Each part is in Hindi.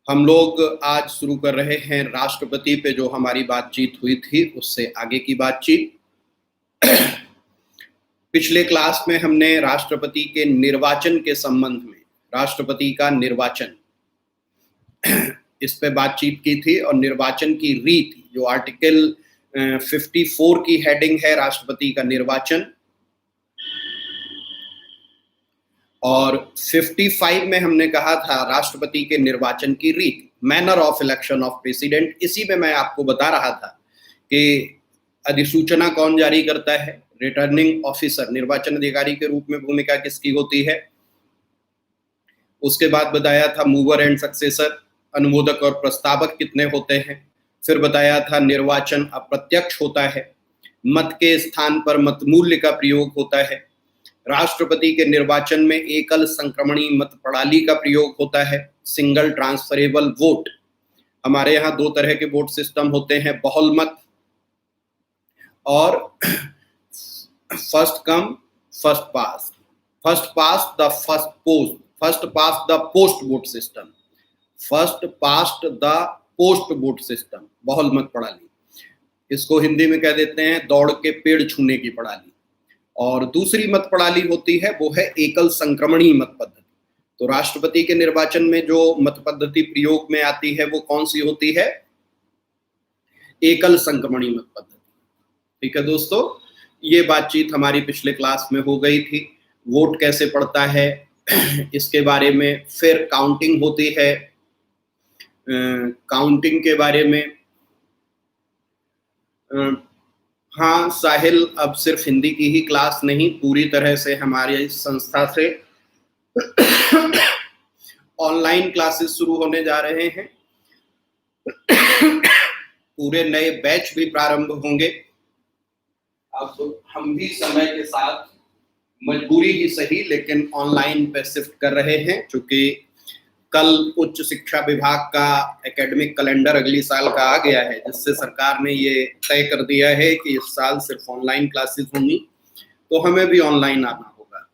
हम लोग आज शुरू कर रहे हैं राष्ट्रपति पे जो हमारी बातचीत हुई थी उससे आगे की बातचीत। पिछले क्लास में हमने राष्ट्रपति के निर्वाचन के संबंध में राष्ट्रपति का निर्वाचन इस पे बातचीत की थी और निर्वाचन की रीति जो आर्टिकल 54 की हेडिंग है राष्ट्रपति का निर्वाचन, और 55 में हमने कहा था राष्ट्रपति के निर्वाचन की रीति, manner of election of president. इसी में मैं आपको बता रहा था कि अधिसूचना कौन जारी करता है, रिटर्निंग ऑफिसर निर्वाचन अधिकारी के रूप में भूमिका किसकी होती है। उसके बाद बताया था मूवर एंड सक्सेसर, अनुमोदक और प्रस्तावक कितने होते हैं। फिर बताया था निर्वाचन अप्रत्यक्ष होता है, मत के स्थान पर मत मूल्य का प्रयोग होता है। राष्ट्रपति के निर्वाचन में एकल संक्रमणी मत प्रणाली का प्रयोग होता है, सिंगल ट्रांसफरेबल वोट। हमारे यहाँ दो तरह के वोट सिस्टम होते हैं, बहुल मत और first come first pass, first pass the first post, first pass the post vote system, first past the post vote system, बहुल मत प्रणाली। इसको हिंदी में कह देते हैं दौड़ के पेड़ छूने की प्रणाली। और दूसरी मत प्रणाली होती है वो है एकल संक्रमणी मत पद्धति। तो राष्ट्रपति के निर्वाचन में जो मत पद्धति प्रयोग में आती है वो कौन सी होती है, एकल संक्रमणी मत पद्धति। ठीक है दोस्तों, ये बातचीत हमारी पिछले क्लास में हो गई थी। वोट कैसे पड़ता है इसके बारे में, फिर काउंटिंग होती है, काउंटिंग के बारे में। हाँ साहिल, अब सिर्फ हिंदी की ही क्लास नहीं, पूरी तरह से हमारी संस्था से ऑनलाइन क्लासेस शुरू होने जा रहे हैं। पूरे नए बैच भी प्रारंभ होंगे। अब हम भी समय के साथ मजबूरी ही सही लेकिन ऑनलाइन पे शिफ्ट कर रहे हैं, क्योंकि कल उच्च शिक्षा विभाग का एकेडमिक कैलेंडर अगली साल का आ गया है, जिससे सरकार ने ये तय कर दिया है कि इस साल सिर्फ ऑनलाइन क्लासेस होंगी, तो हमें भी ऑनलाइन आना होगा।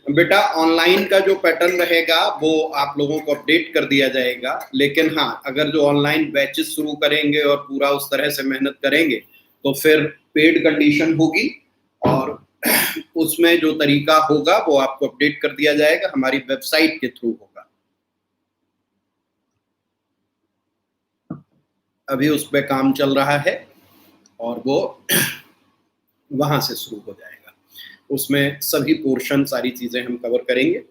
बेटा ऑनलाइन का जो पैटर्न रहेगा वो आप लोगों को अपडेट कर दिया जाएगा, लेकिन हाँ अगर जो ऑनलाइन बैचेस शुरू करेंगे और पूरा उस तरह से मेहनत करेंगे तो फिर पेड कंडीशन होगी और उसमें जो तरीका होगा वो आपको अपडेट कर दिया जाएगा, हमारी वेबसाइट के थ्रू होगा। अभी उस पर काम चल रहा है और वो वहां से शुरू हो जाएगा, उसमें सभी पोर्शन सारी चीजें हम कवर करेंगे।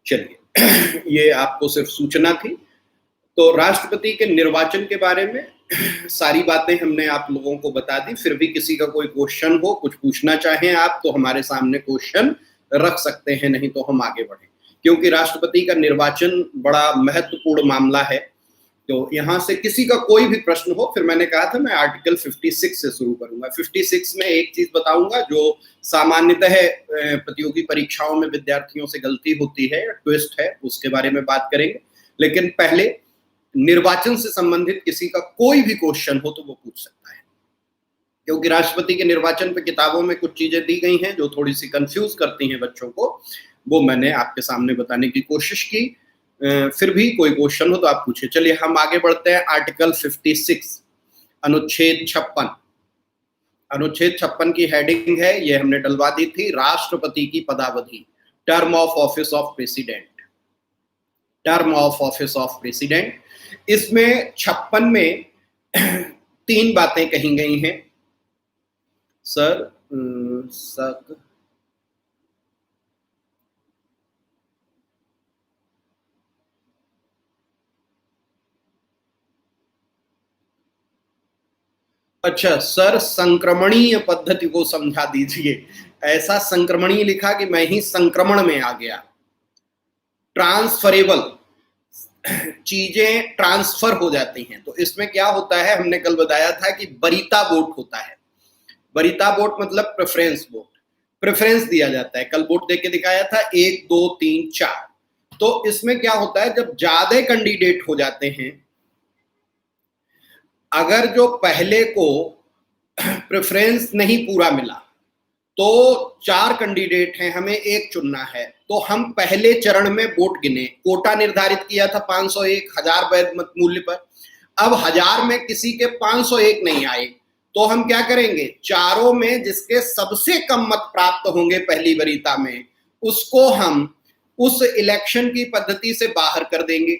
चलिए ये आपको सिर्फ सूचना थी। तो राष्ट्रपति के निर्वाचन के बारे में सारी बातें हमने आप लोगों को बता दी। फिर भी किसी का कोई क्वेश्चन हो, कुछ पूछना चाहें आप, तो हमारे सामने क्वेश्चन रख सकते हैं, नहीं तो हम आगे बढ़ें, क्योंकि राष्ट्रपति का निर्वाचन बड़ा महत्वपूर्ण मामला है। तो यहाँ से किसी का कोई भी प्रश्न हो, फिर मैंने कहा था मैं आर्टिकल 56 से शुरू करूंगा। 56 में एक चीज बताऊंगा जो सामान्यतः प्रतियोगी परीक्षाओं में विद्यार्थियों से गलती होती है, ट्विस्ट है, उसके बारे में बात करेंगे। लेकिन पहले निर्वाचन से संबंधित किसी का कोई भी क्वेश्चन हो तो वो पूछ सकता है, क्योंकि राष्ट्रपति के निर्वाचन पे किताबों में कुछ चीजें दी गई हैं जो थोड़ी सी कंफ्यूज करती हैं बच्चों को, वो मैंने आपके सामने बताने की कोशिश की। फिर भी कोई क्वेश्चन हो तो आप पूछिए। चलिए हम आगे बढ़ते हैं। आर्टिकल 56 अनुच्छेद 56, अनुच्छेद 56 की हेडिंग है, ये हमने डलवा दी थी, राष्ट्रपति की पदावधि, term of office of president, term of office of president. इसमें 56 में 3 बातें कही गई हैं सर। अच्छा सर, संक्रमणीय पद्धति को समझा दीजिए। ऐसा संक्रमणीय लिखा कि मैं ही संक्रमण में आ गया। ट्रांसफरेबल, चीजें ट्रांसफर हो जाती हैं। तो इसमें क्या होता है, हमने कल बताया था कि वरीयता वोट होता है। वरीयता वोट मतलब प्रेफरेंस वोट, प्रेफरेंस दिया जाता है। कल वोट देके दिखाया था 1 2 3 4। तो इसमें क्या होता है, जब ज्यादा कैंडिडेट हो जाते हैं, अगर जो पहले को प्रेफरेंस नहीं पूरा मिला तो 4 कैंडिडेट हैं, हमें एक चुनना है। तो हम पहले चरण में वोट गिने, कोटा निर्धारित किया था 501 1000 वैध मत मूल्य पर। अब 1000 में किसी के 501 नहीं आए, तो हम क्या करेंगे, चारों में जिसके सबसे कम मत प्राप्त होंगे पहली वरीयता में, उसको हम उस इलेक्शन की पद्धति से बाहर कर देंगे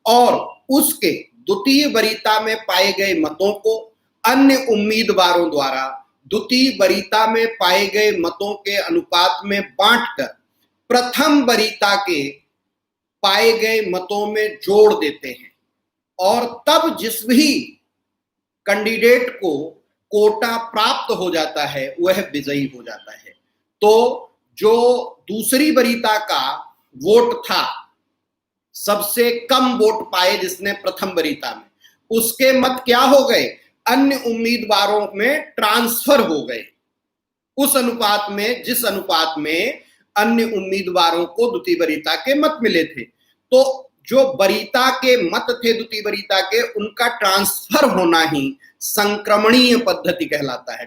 और उसके द्वितीय वरीयता में पाए गए मतों को अन्य उम्मीदवारों द्वारा द्वितीय वरीयता में पाए गए मतों के अनुपात में बांटकर प्रथम वरीयता के पाए गए मतों में जोड़ देते हैं और तब जिस भी कैंडिडेट को कोटा प्राप्त हो जाता है वह विजयी हो जाता है। तो जो दूसरी वरीयता का वोट था, सबसे कम वोट पाए जिसने प्रथम वरीयता में, उसके मत क्या हो गए, अन्य उम्मीदवारों में ट्रांसफर हो गए उस अनुपात में जिस अनुपात में अन्य उम्मीदवारों को द्वितीय वरीयता के मत मिले थे। तो जो वरीयता के मत थे द्वितीय वरीयता के, उनका ट्रांसफर होना ही संक्रमणीय पद्धति कहलाता है,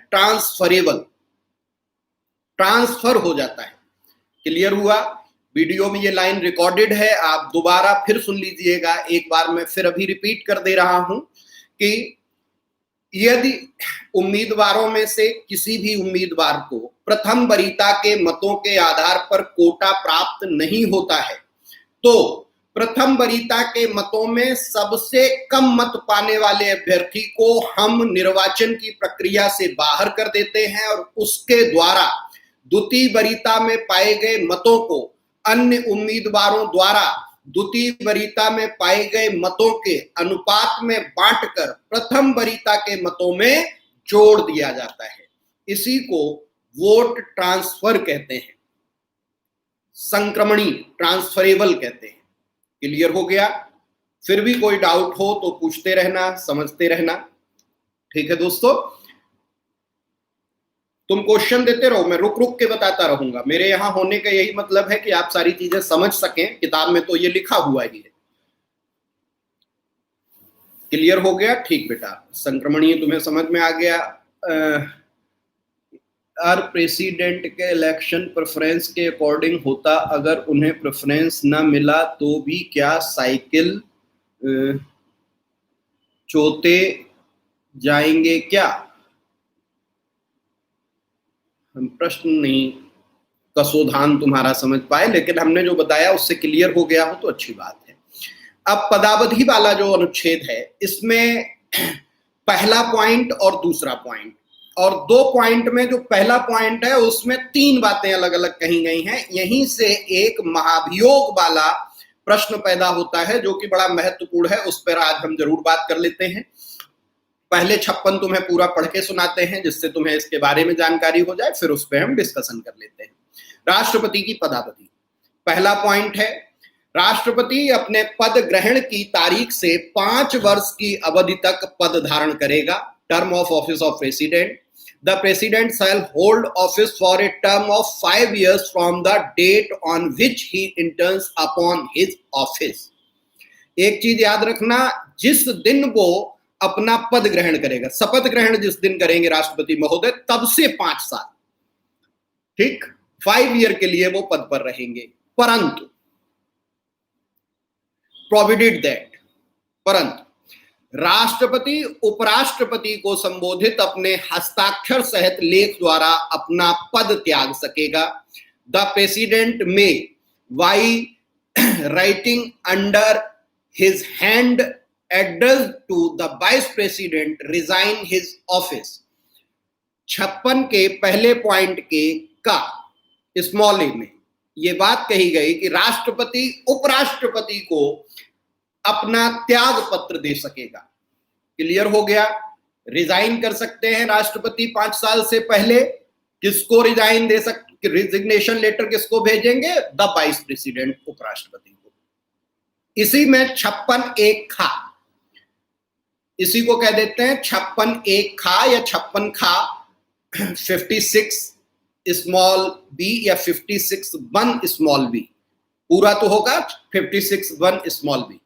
ट्रांसफर हो जाता है। क्लियर हुआ? वीडियो में ये लाइन रिकॉर्डेड है, आप दोबारा फिर सुन लीजिएगा। एक बार मैं फिर अभी रिपीट कर दे रहा हूं कि यदि उम्मीदवारों में से किसी भी उम्मीदवार को प्रथम वरीयता के मतों के आधार पर कोटा प्राप्त नहीं होता है, तो प्रथम वरीयता के मतों में सबसे कम मत पाने वाले अभ्यर्थी को हम निर्वाचन की प्रक्रिया से बाहर कर देते हैं और उसके द्वारा द्वितीय वरीयता में पाए गए मतों को अन्य उम्मीदवारों द्वारा द्वितीय वरीयता में पाए गए मतों के अनुपात में बांटकर प्रथम वरीयता के मतों में जोड़ दिया जाता है। इसी को वोट ट्रांसफर कहते हैं, संक्रमणी, ट्रांसफरेबल कहते हैं। क्लियर हो गया? फिर भी कोई डाउट हो तो पूछते रहना, समझते रहना। ठीक है दोस्तों, तुम क्वेश्चन देते रहो, मैं रुक रुक के बताता रहूंगा। मेरे यहां होने का यही मतलब है कि आप सारी चीजें समझ सकें, किताब में तो ये लिखा हुआ ही है। क्लियर हो गया? ठीक बेटा, संक्रमणीय तुम्हें समझ में आ गया। हर प्रेसिडेंट के इलेक्शन प्रेफरेंस के अकॉर्डिंग होता, अगर उन्हें प्रेफरेंस ना मिला तो भी क्या साइकिल चोते जाएंगे क्या? हम प्रश्न नहीं कसोधान तुम्हारा समझ पाए, लेकिन हमने जो बताया उससे क्लियर हो गया हो तो अच्छी बात है। अब पदावधि वाला जो अनुच्छेद है, इसमें पहला पॉइंट और दूसरा पॉइंट, और 2 पॉइंट में जो पहला पॉइंट है उसमें 3 बातें अलग अलग कही गई हैं। यहीं से एक महाभियोग वाला प्रश्न पैदा होता है जो कि बड़ा महत्वपूर्ण है, उस पर आज हम जरूर बात कर लेते हैं। पहले 56 तुम्हें पूरा पढ़ के सुनाते हैं जिससे तुम्हें इसके बारे में जानकारी हो जाए, फिर उस पर हम डिस्कशन कर लेते हैं। राष्ट्रपति की पदावधि, पहला पॉइंट है, राष्ट्रपति अपने पद ग्रहण की तारीख से 5 वर्ष की अवधि तक पद धारण करेगा। Term of office of president, the president shall hold office for a term of 5 years from the date on which he enters upon his office। एक चीज याद रखना, जिस दिन वो अपना पद ग्रहण करेगा, शपथ ग्रहण जिस दिन करेंगे राष्ट्रपति महोदय, तब से 5 साल, ठीक, 5 ईयर के लिए वो पद पर रहेंगे। परंतु प्रोविडेड दैट, परंतु राष्ट्रपति उपराष्ट्रपति को संबोधित अपने हस्ताक्षर सहित लेख द्वारा अपना पद त्याग सकेगा। The president may by writing under his hand address to the vice president resign his office. 56 के पहले पॉइंट के का स्मॉल ए में ये बात कही गई कि राष्ट्रपति उपराष्ट्रपति को अपना त्याग पत्र दे सकेगा। क्लियर हो गया? रिजाइन कर सकते हैं राष्ट्रपति 5 साल से पहले। किसको रिजाइन दे सकते, रिजिग्नेशन लेटर किसको भेजेंगे? द वाइस प्रेसिडेंट, उपराष्ट्रपति को। इसी में 56(1) खा, इसी को कह देते हैं 56(1) खा या 56 खा, 56 स्मॉल बी या 56(1) स्मॉल बी, पूरा तो होगा 56(1) स्मॉल बी।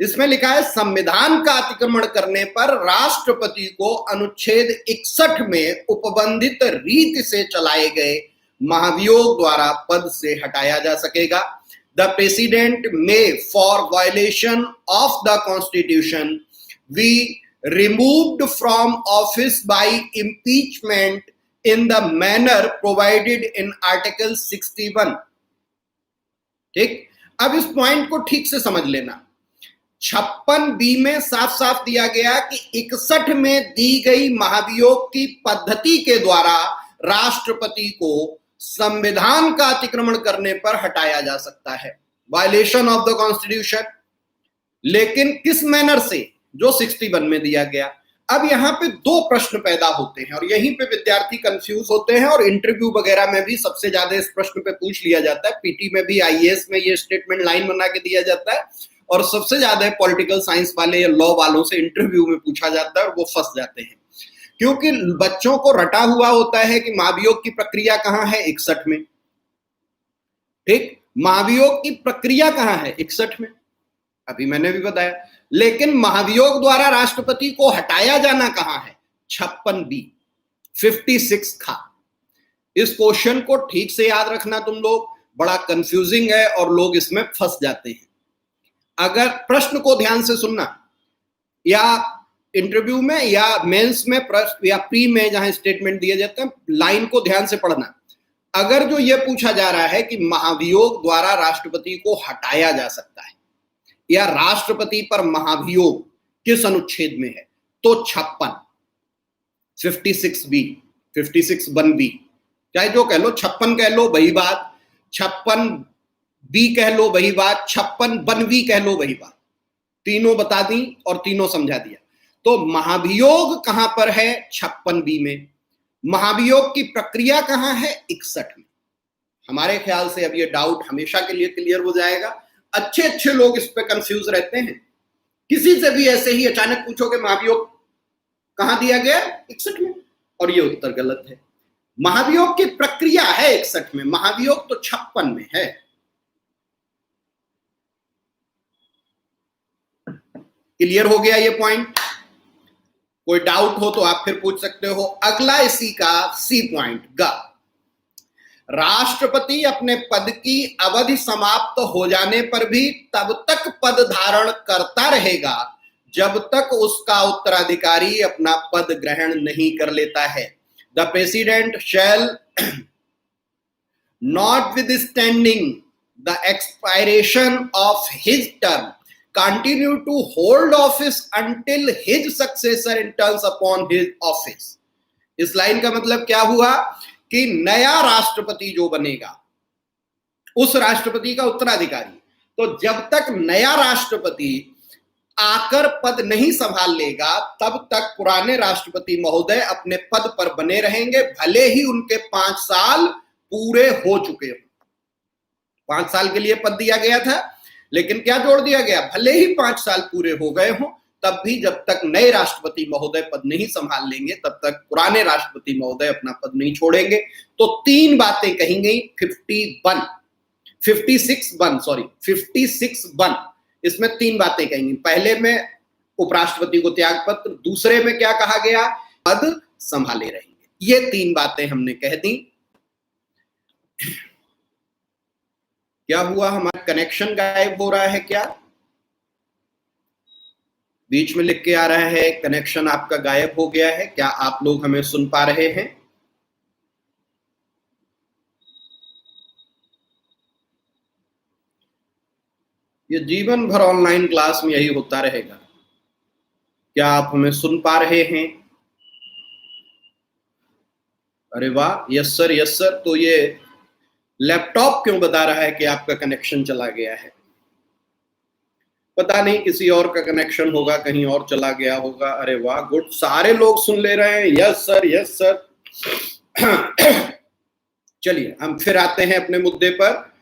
इसमें लिखा है संविधान का अतिक्रमण करने पर राष्ट्रपति को अनुच्छेद 61 में उपबंधित रीति से चलाए गए महाभियोग द्वारा पद से हटाया जा सकेगा। The president may for violation of the constitution be removed from office by impeachment in the manner provided in article 61। ठीक, अब इस पॉइंट को ठीक से समझ लेना। 56B में साफ साफ दिया गया कि 61 में दी गई महाभियोग की पद्धति के द्वारा राष्ट्रपति को संविधान का अतिक्रमण करने पर हटाया जा सकता है, वायलेशन ऑफ द कॉन्स्टिट्यूशन। लेकिन किस मैनर से, जो 61 में दिया गया। अब यहां पे दो प्रश्न पैदा होते हैं और यहीं पे विद्यार्थी कंफ्यूज होते हैं और इंटरव्यू वगैरह में भी सबसे ज्यादा इस प्रश्न पे पूछ लिया जाता है। पीटी में भी, आईएएस में ये स्टेटमेंट लाइन बना के दिया जाता है और सबसे ज्यादा पॉलिटिकल साइंस वाले या लॉ वालों से इंटरव्यू में पूछा जाता है और वो फंस जाते हैं, क्योंकि बच्चों को रटा हुआ होता है कि महाभियोग की प्रक्रिया कहां है, 61 में। ठीक, महाभियोग की प्रक्रिया कहां है, 61 में, अभी मैंने भी बताया। लेकिन महाभियोग द्वारा राष्ट्रपति को हटाया जाना कहां है, 56B, 56 खा। इस क्वेश्चन को ठीक से याद रखना तुम लोग, बड़ा कंफ्यूजिंग है और लोग इसमें फंस जाते हैं। अगर प्रश्न को ध्यान से सुनना, या इंटरव्यू में या मेंस में या प्री में जहां स्टेटमेंट दिए जाते हैं, लाइन को ध्यान से पढ़ना। अगर जो ये पूछा जा रहा है कि महाभियोग द्वारा राष्ट्रपति को हटाया जा सकता है या राष्ट्रपति पर महाभियोग किस अनुच्छेद में है, तो 56B, 56(1)B, चाहे जो कह लो, 56 कह लो वही बात, 56B कह लो वही बात, 56(1)B कह लो वही बात। तीनों बता दी और तीनों समझा दिया। तो महाभियोग कहां पर है, 56B में। महाभियोग की प्रक्रिया कहां है, 61 में। हमारे ख्याल से अब ये डाउट हमेशा के लिए क्लियर हो जाएगा। अच्छे अच्छे लोग इस पे कंफ्यूज रहते हैं। किसी से भी ऐसे ही अचानक पूछोगे महाभियोग कहां दिया गया, 61 में, और ये उत्तर गलत है। महाभियोग की प्रक्रिया है 61 में, महाभियोग तो 56 में है। क्लियर हो गया ये पॉइंट? कोई डाउट हो तो आप फिर पूछ सकते हो। अगला इसी का सी पॉइंट, ग, राष्ट्रपति अपने पद की अवधि समाप्त हो जाने पर भी तब तक पद धारण करता रहेगा जब तक उसका उत्तराधिकारी अपना पद ग्रहण नहीं कर लेता है। The president shell notwithstanding the expiration of his term continue to hold office until his successor enters upon his office। इस लाइन का मतलब क्या हुआ कि नया राष्ट्रपति जो बनेगा, उस राष्ट्रपति का उत्तराधिकारी, तो जब तक नया राष्ट्रपति आकर पद नहीं संभाल लेगा तब तक पुराने राष्ट्रपति महोदय अपने पद पर बने रहेंगे, भले ही उनके 5 साल पूरे हो चुके हों। 5 साल के लिए पद दिया गया था, लेकिन क्या जोड़ दिया गया, भले ही 5 साल पूरे हो गए हों, तब भी जब तक नए राष्ट्रपति महोदय पद नहीं संभाल लेंगे तब तक पुराने राष्ट्रपति महोदय अपना पद नहीं छोड़ेंगे। तो 3 बातें कही गई 56(1), इसमें 3 बातें कही गई। पहले में उपराष्ट्रपति को त्याग पत्र, दूसरे में क्या कहा गया, पद संभाले रहेंगे। ये 3 बातें हमने कह दी। क्या हुआ, हमारा कनेक्शन गायब हो रहा है क्या? बीच में लिख के आ रहा है कनेक्शन आपका गायब हो गया है। क्या आप लोग हमें सुन पा रहे हैं? ये जीवन भर ऑनलाइन क्लास में यही होता रहेगा। क्या आप हमें सुन पा रहे हैं? अरे वाह, यस सर, यस सर। तो ये लैपटॉप क्यों बता रहा है कि आपका कनेक्शन चला गया है? पता नहीं, किसी और का कनेक्शन होगा, कहीं और चला गया होगा। अरे वाह, गुड, सारे लोग सुन ले रहे हैं, यस सर, यस सर। चलिए हम फिर आते हैं अपने मुद्दे पर।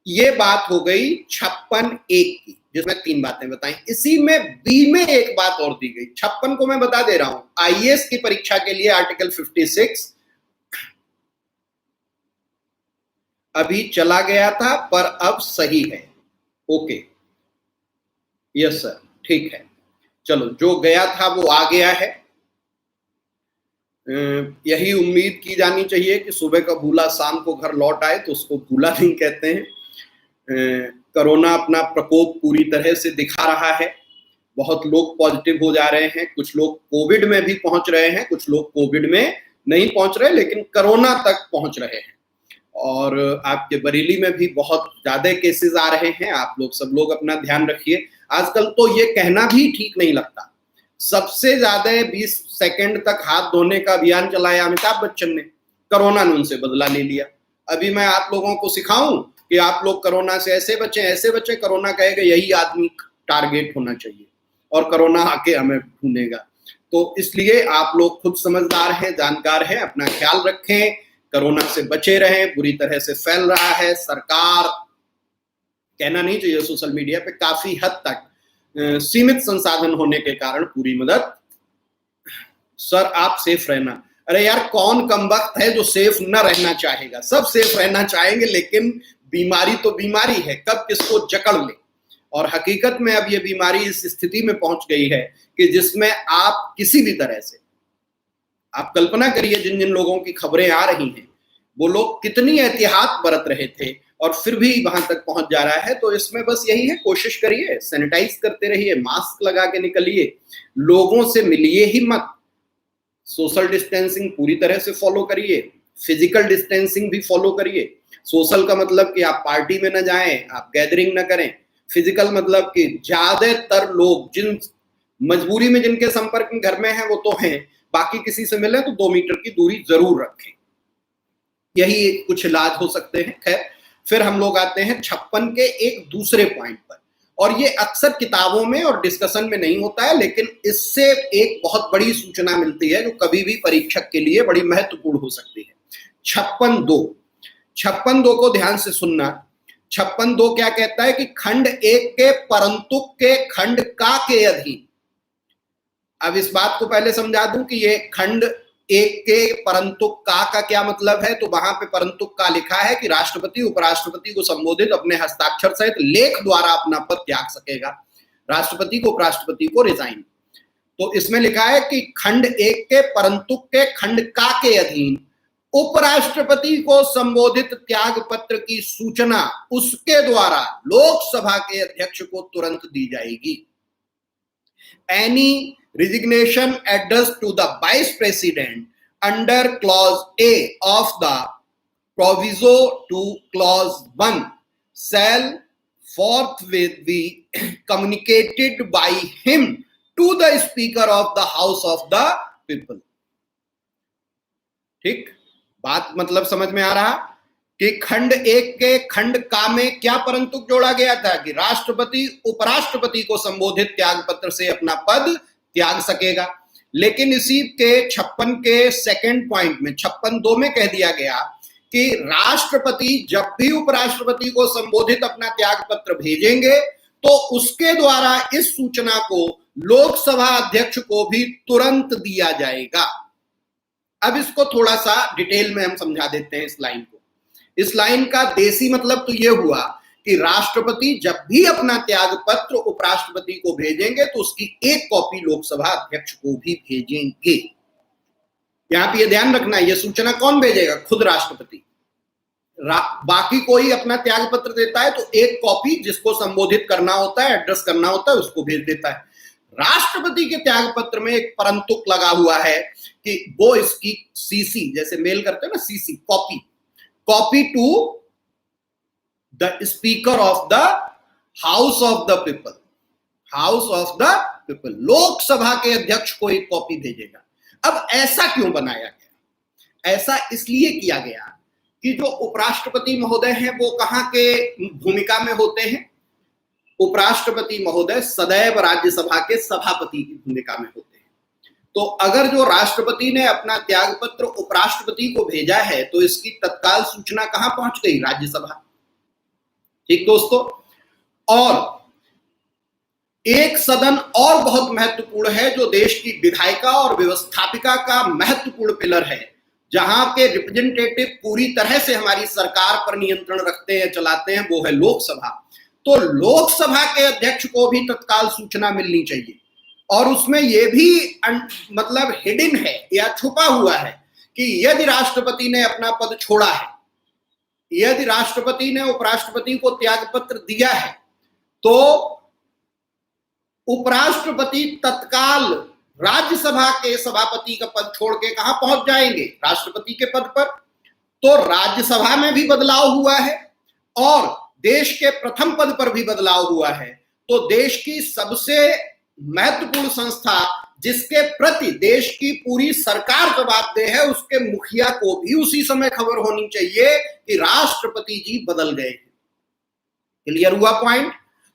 ये बात हो गई 56(1) की, जिसमें 3 बातें बताई। इसी में बी में एक बात और दी गई। 56 को मैं बता दे रहा हूं, आईएएस की परीक्षा के लिए आर्टिकल 56 अभी चला गया था पर अब सही है। Okay, yes sir. ठीक है, चलो जो गया था वो आ गया है। यही उम्मीद की जानी चाहिए कि सुबह का भूला शाम को घर लौट आए, तो उसको भूला नहीं कहते हैं। कोरोना अपना प्रकोप पूरी तरह से दिखा रहा है। बहुत लोग पॉजिटिव हो जा रहे हैं, कुछ लोग कोविड में भी पहुंच रहे हैं, कुछ लोग कोविड में नहीं पहुंच रहे लेकिन कोरोना तक पहुंच रहे हैं। और आपके बरेली में भी बहुत ज्यादा केसेस आ रहे हैं। आप लोग सब लोग अपना ध्यान रखिए। आजकल तो ये कहना भी ठीक नहीं लगता, सबसे ज्यादा 20 सेकंड तक हाथ धोने का अभियान चलाया अमिताभ बच्चन ने, कोरोना ने उनसे बदला ले लिया। अभी मैं आप लोगों को सिखाऊं कि आप लोग कोरोना से ऐसे बचें, कोरोना कहेगा यही आदमी टारगेट होना चाहिए और कोरोना आके हमें ढूंढेगा। तो इसलिए आप लोग खुद समझदार हैं, जानकार हैं, अपना ख्याल रखें, कोरोना से बचे रहें। बुरी तरह से फैल रहा है। सरकार, कहना नहीं चाहिए सोशल मीडिया पे, काफी हद तक सीमित संसाधन होने के कारण पूरी मदद। सर आप सेफ रहना, अरे यार कौन कमबख्त है जो सेफ न रहना चाहेगा? सब सेफ रहना चाहेंगे, लेकिन बीमारी तो बीमारी है, कब किसको जकड़ ले। और हकीकत में अब ये बीमारी इस स्थिति में पहुंच गई है कि जिसमें आप किसी भी तरह से, आप कल्पना करिए जिन जिन लोगों की खबरें आ रही हैं वो लोग कितनी एहतियात बरत रहे थे और फिर भी वहां तक पहुंच जा रहा है। तो इसमें बस यही है, कोशिश करिए, सैनिटाइज करते रहिए, मास्क लगा के निकलिए, लोगों से मिलिए ही मत, सोशल डिस्टेंसिंग पूरी तरह से फॉलो करिए, फिजिकल डिस्टेंसिंग भी फॉलो करिए। सोशल का मतलब कि आप पार्टी में न जाएं, आप गैदरिंग न करें। फिजिकल मतलब कि ज्यादातर लोग जिन मजबूरी में जिनके संपर्क में घर में हैं वो तो हैं, बाकी किसी से मिले तो 2 मीटर की दूरी जरूर रखें। यही कुछ इलाज हो सकते हैं। खैर, फिर हम लोग आते हैं 56 के एक दूसरे पॉइंट पर, और ये अक्सर किताबों में और डिस्कशन में नहीं होता है, लेकिन इससे एक बहुत बड़ी सूचना मिलती है जो कभी भी परीक्षक के लिए बड़ी महत्वपूर्ण हो सकती है। 56(2) को ध्यान से सुनना। 56(2) क्या कहता है कि खंड 1 के परंतुक के खंड का के अधीन। अब इस बात को पहले समझा दूं कि ये खंड 1 के परंतुक का क्या मतलब है। तो वहां पे परंतुक का लिखा है कि राष्ट्रपति उपराष्ट्रपति को संबोधित अपने हस्ताक्षर सहित लेख द्वारा अपना पद त्याग सकेगा, राष्ट्रपति को उपराष्ट्रपति को रिजाइन। तो इसमें लिखा है कि खंड 1 के परंतुक के खंड का के अधीन उपराष्ट्रपति को संबोधित त्याग पत्र की सूचना उसके द्वारा लोकसभा के अध्यक्ष को तुरंत दी जाएगी। Any resignation addressed to the vice president under clause A of the proviso to clause 1 shall forthwith be communicated by him to the speaker of the house of the people। ठीक, बात मतलब समझ में आ रहा कि खंड 1 के खंड का में क्या परंतुक जोड़ा गया था कि राष्ट्रपति उपराष्ट्रपति को संबोधित त्याग पत्र से अपना पद त्याग सकेगा। लेकिन इसी के 56 के सेकंड पॉइंट में 56(2) में कह दिया गया कि राष्ट्रपति जब भी उपराष्ट्रपति को संबोधित अपना त्याग पत्र भेजेंगे तो उसके द्वारा इस सूचना को लोकसभा अध्यक्ष को भी तुरंत दिया जाएगा। अब इसको थोड़ा सा डिटेल में हम समझा देते हैं इस लाइन को। इस लाइन का देसी मतलब तो यह हुआ कि राष्ट्रपति जब भी अपना त्याग पत्र उपराष्ट्रपति को भेजेंगे तो उसकी एक कॉपी लोकसभा अध्यक्ष को भी भेजेंगे। यहां पे ध्यान रखना, यह सूचना कौन भेजेगा? खुद राष्ट्रपति। बाकी कोई अपना त्याग पत्र देता है तो एक कॉपी जिसको संबोधित करना होता है, एड्रेस करना होता है, उसको भेज देता है। राष्ट्रपति के त्याग पत्र में एक परंतुक लगा हुआ है कि वो इसकी सीसी, जैसे मेल करते हैं ना, CC copy to the speaker of the house of the people, Lok Sabha के अध्यक्ष को एक कॉपी भेजेगा। अब ऐसा क्यों बनाया गया? ऐसा इसलिए किया गया कि जो उपराष्ट्रपति महोदय हैं वो कहां के भूमिका में होते हैं? उपराष्ट्रपति महोदय सदैव राज्यसभा के सभापति की भूमिका में होते हैं। तो अगर जो राष्ट्रपति ने अपना त्याग पत्र उपराष्ट्रपति को भेजा है तो इसकी तत्काल सूचना कहां पहुंच गई? राज्यसभा। ठीक दोस्तों, और एक सदन और बहुत महत्वपूर्ण है जो देश की विधायिका और व्यवस्थापिका का महत्वपूर्ण पिलर है, जहां के रिप्रेजेंटेटिव पूरी तरह से हमारी सरकार पर नियंत्रण रखते हैं, चलाते हैं, वो है लोकसभा। तो लोकसभा के अध्यक्ष को भी तत्काल सूचना मिलनी चाहिए। और उसमें यह भी मतलब हिडन है या छुपा हुआ है कि यदि राष्ट्रपति ने अपना पद छोड़ा है, यदि राष्ट्रपति ने उपराष्ट्रपति को त्यागपत्र दिया है, तो उपराष्ट्रपति तत्काल राज्यसभा के सभापति का पद छोड़ के कहां पहुंच जाएंगे? राष्ट्रपति के पद पर। तो राज्यसभा में भी बदलाव हुआ है और देश के प्रथम पद पर भी बदलाव हुआ है। तो देश की सबसे महत्वपूर्ण संस्था जिसके प्रति देश की पूरी सरकार जवाबदेह है, उसके मुखिया को भी उसी समय खबर होनी चाहिए कि राष्ट्रपति जी बदल गए। क्लियर हुआ पॉइंट?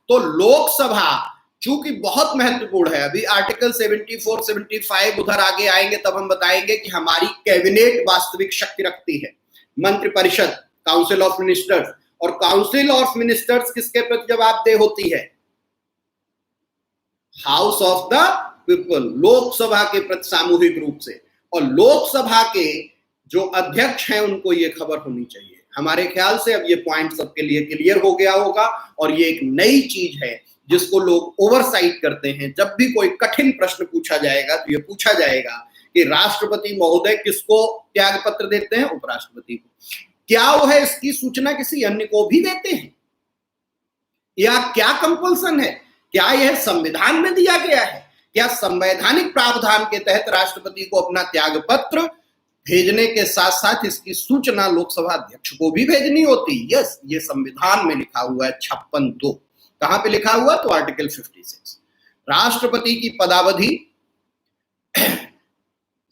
तो लोकसभा चूंकि बहुत महत्वपूर्ण है, अभी आर्टिकल 74, 75 उधर आगे आएंगे तब हम बताएंगे कि हमारी कैबिनेट वास्तविक शक्ति रखती है। मंत्रिपरिषद, काउंसिल ऑफ मिनिस्टर्स, और काउंसिल ऑफ मिनिस्टर्स किसके प्रति जवाबदेह होती है? House of the people, Lok Sabha के प्रति सामूहिक रूप से। और लोकसभा के जो अध्यक्ष हैं उनको ये खबर होनी चाहिए। हमारे ख्याल से अब ये पॉइंट सबके लिए क्लियर हो गया होगा। और ये एक नई चीज है जिसको लोग ओवरसाइट करते हैं। जब भी कोई कठिन प्रश्न पूछा जाएगा तो ये पूछा जाएगा कि राष्ट्रपति महोदय किसको त्याग पत्र देते हैं? उपराष्ट्रपति को। क्या वो है इसकी सूचना किसी अन्य को भी देते हैं, या क्या कंपल्सन है? क्या यह संविधान में दिया गया है? क्या संवैधानिक प्रावधान के तहत राष्ट्रपति को अपना त्याग पत्र भेजने के साथ साथ इसकी सूचना लोकसभा अध्यक्ष को भी भेजनी होती? यस, ये संविधान में लिखा हुआ है 56(2). कहां पे लिखा हुआ? तो आर्टिकल 56। राष्ट्रपति की पदावधि।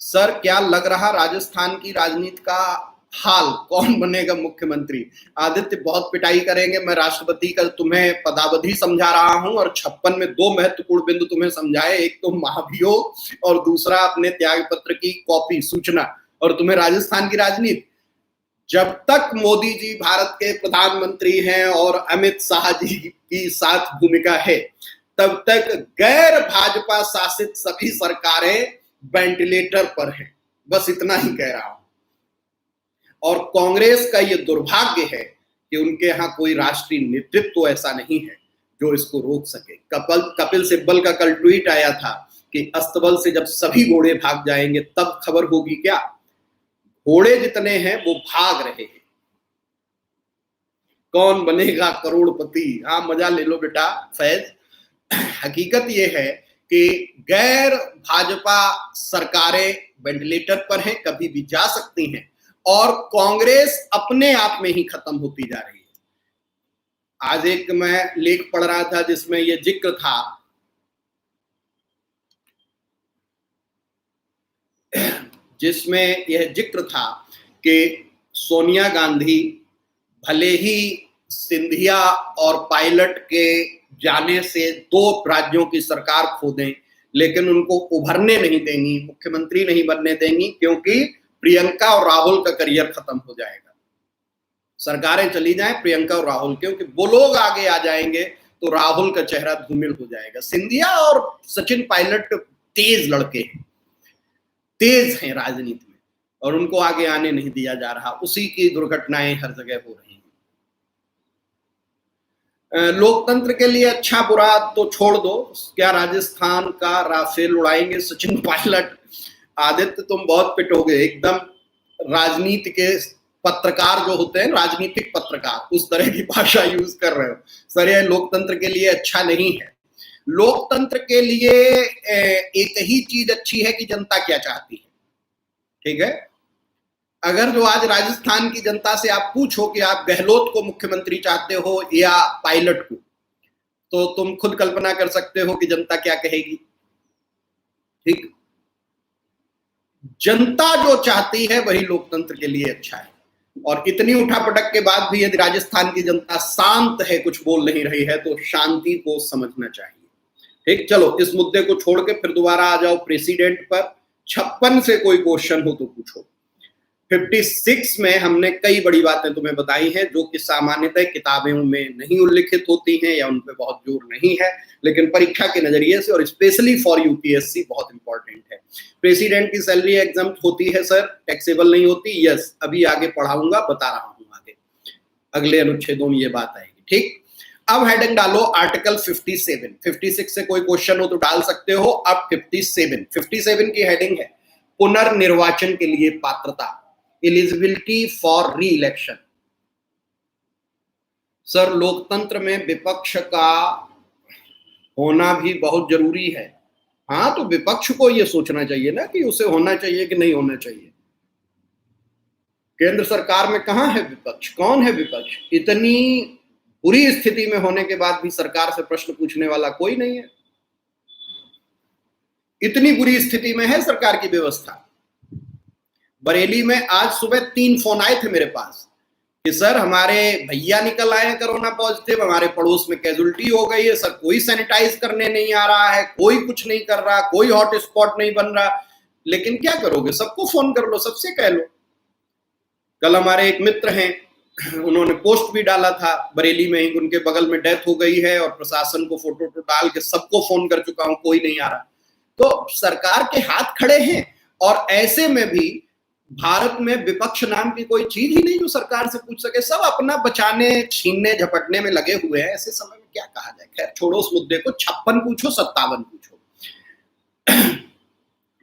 सर क्या लग रहा राजस्थान की राजनीति का हाल, कौन बनेगा मुख्यमंत्री? आदित्य बहुत पिटाई करेंगे। मैं राष्ट्रपति का तुम्हें पदावधि समझा रहा हूं और 56 में 2 महत्वपूर्ण बिंदु तुम्हें समझाए, एक तो महाभियोग और दूसरा अपने त्याग पत्र की कॉपी सूचना। और तुम्हें राजस्थान की राजनीति, जब तक मोदी जी भारत के प्रधानमंत्री हैं और अमित शाह जी की साथ भूमिका है, तब तक गैर भाजपा शासित सभी सरकारें वेंटिलेटर पर हैं। बस इतना ही कह रहा हूं। और कांग्रेस का यह दुर्भाग्य है कि उनके यहां कोई राष्ट्रीय नेतृत्व ऐसा नहीं है जो इसको रोक सके। कपिल सिब्बल का कल ट्वीट आया था कि अस्तबल से जब सभी घोड़े भाग जाएंगे तब खबर होगी क्या? घोड़े जितने हैं वो भाग रहे हैं। कौन बनेगा करोड़पति? हाँ, मजा ले लो बेटा फैज। हकीकत यह है कि गैर भाजपा सरकारें वेंटिलेटर पर हैं, कभी भी जा सकती हैं, और कांग्रेस अपने आप में ही खत्म होती जा रही है। आज एक मैं लेख पढ़ रहा था जिसमें यह जिक्र था कि सोनिया गांधी भले ही सिंधिया और पायलट के जाने से 2 राज्यों की सरकार खो दें, लेकिन उनको उभरने नहीं देंगी, मुख्यमंत्री नहीं बनने देंगी, क्योंकि प्रियंका और राहुल का करियर खत्म हो जाएगा। सरकारें चली जाएं प्रियंका और राहुल, क्योंकि वो लोग आगे आ जाएंगे तो राहुल का चेहरा धूमिल हो जाएगा। सिंधिया और सचिन पायलट तेज लड़के हैं, तेज हैं राजनीति में, और उनको आगे आने नहीं दिया जा रहा। उसी की दुर्घटनाएं हर जगह हो रही हैं। लोकतंत्र के लिए अच्छा बुरा तो छोड़ दो, क्या राजस्थान का राफेल उड़ाएंगे सचिन पायलट? आदित्य तुम बहुत पिटोगे एकदम। राजनीति के पत्रकार जो होते हैं, राजनीतिक पत्रकार, उस तरह की भाषा यूज कर रहे हो। सर यह लोकतंत्र के लिए अच्छा नहीं है। लोकतंत्र के लिए एक ही चीज अच्छी है कि जनता क्या चाहती है। ठीक है, अगर जो आज राजस्थान की जनता से आप पूछो कि आप गहलोत को मुख्यमंत्री चाहते हो या पायलट को, तो तुम खुद कल्पना कर सकते हो कि जनता क्या कहेगी। ठीक, जनता जो चाहती है वही लोकतंत्र के लिए अच्छा है। और इतनी उठापटक के बाद भी यदि राजस्थान की जनता शांत है, कुछ बोल नहीं रही है, तो शांति को समझना चाहिए। ठीक, चलो इस मुद्दे को छोड़ के फिर दोबारा आ जाओ प्रेसिडेंट पर। 56 से कोई क्वेश्चन हो तो पूछो। 56 में हमने कई बड़ी बातें तुम्हें बताई हैं जो कि सामान्यतः किताबों में नहीं उल्लिखित होती हैं या उन पे बहुत जोर नहीं है, लेकिन परीक्षा के नजरिए से और स्पेशली फॉर यूपीएससी बहुत इंपॉर्टेंट है। प्रेसिडेंट की सैलरी एग्जम्प्ट होती है सर, टैक्सेबल नहीं होती। यस, अभी आगे पढ़ाऊंगा, बता रहा हूं, आगे अगले अनुच्छेदों में ये बात आएगी। ठीक, अब हेडिंग डालो आर्टिकल 57। 56 से कोई क्वेश्चन हो तो डाल सकते हो। अब 57 की हेडिंग है पुनर्निर्वाचन के लिए पात्रता, एलिजिबिलिटी फॉर री इलेक्शन। सर, लोकतंत्र में विपक्ष का होना भी बहुत जरूरी है। हाँ, तो विपक्ष को यह सोचना चाहिए ना कि उसे होना चाहिए कि नहीं होना चाहिए। केंद्र सरकार में कहां है विपक्ष? कौन है विपक्ष? इतनी बुरी स्थिति में होने के बाद भी सरकार से प्रश्न पूछने वाला कोई नहीं है। इतनी बुरी स्थिति में है सरकार की व्यवस्था। बरेली में आज सुबह 3 फोन आए थे मेरे पास कि सर हमारे भैया निकल आए कोरोना पॉजिटिव, हमारे पड़ोस में कैजुअलिटी हो गई है, सर कोई सैनिटाइज करने नहीं आ रहा है, कोई कुछ नहीं कर रहा, कोई हॉट स्पॉट नहीं बन रहा। लेकिन क्या करोगे, सबको फोन कर लो, सबसे कह लो। कल हमारे एक मित्र हैं, उन्होंने पोस्ट भी डाला था, बरेली में ही उनके बगल में डेथ हो गई है और प्रशासन को फोटो डाल के सबको फोन कर चुका हूं, कोई नहीं आ रहा। तो सरकार के हाथ खड़े हैं और ऐसे में भी भारत में विपक्ष नाम की कोई चीज ही नहीं जो सरकार से पूछ सके। सब अपना बचाने, छीनने, झपटने में लगे हुए हैं। ऐसे समय में क्या कहा जाए। खैर छोड़ो उस मुद्दे को। 56 पूछो, 57 पूछो।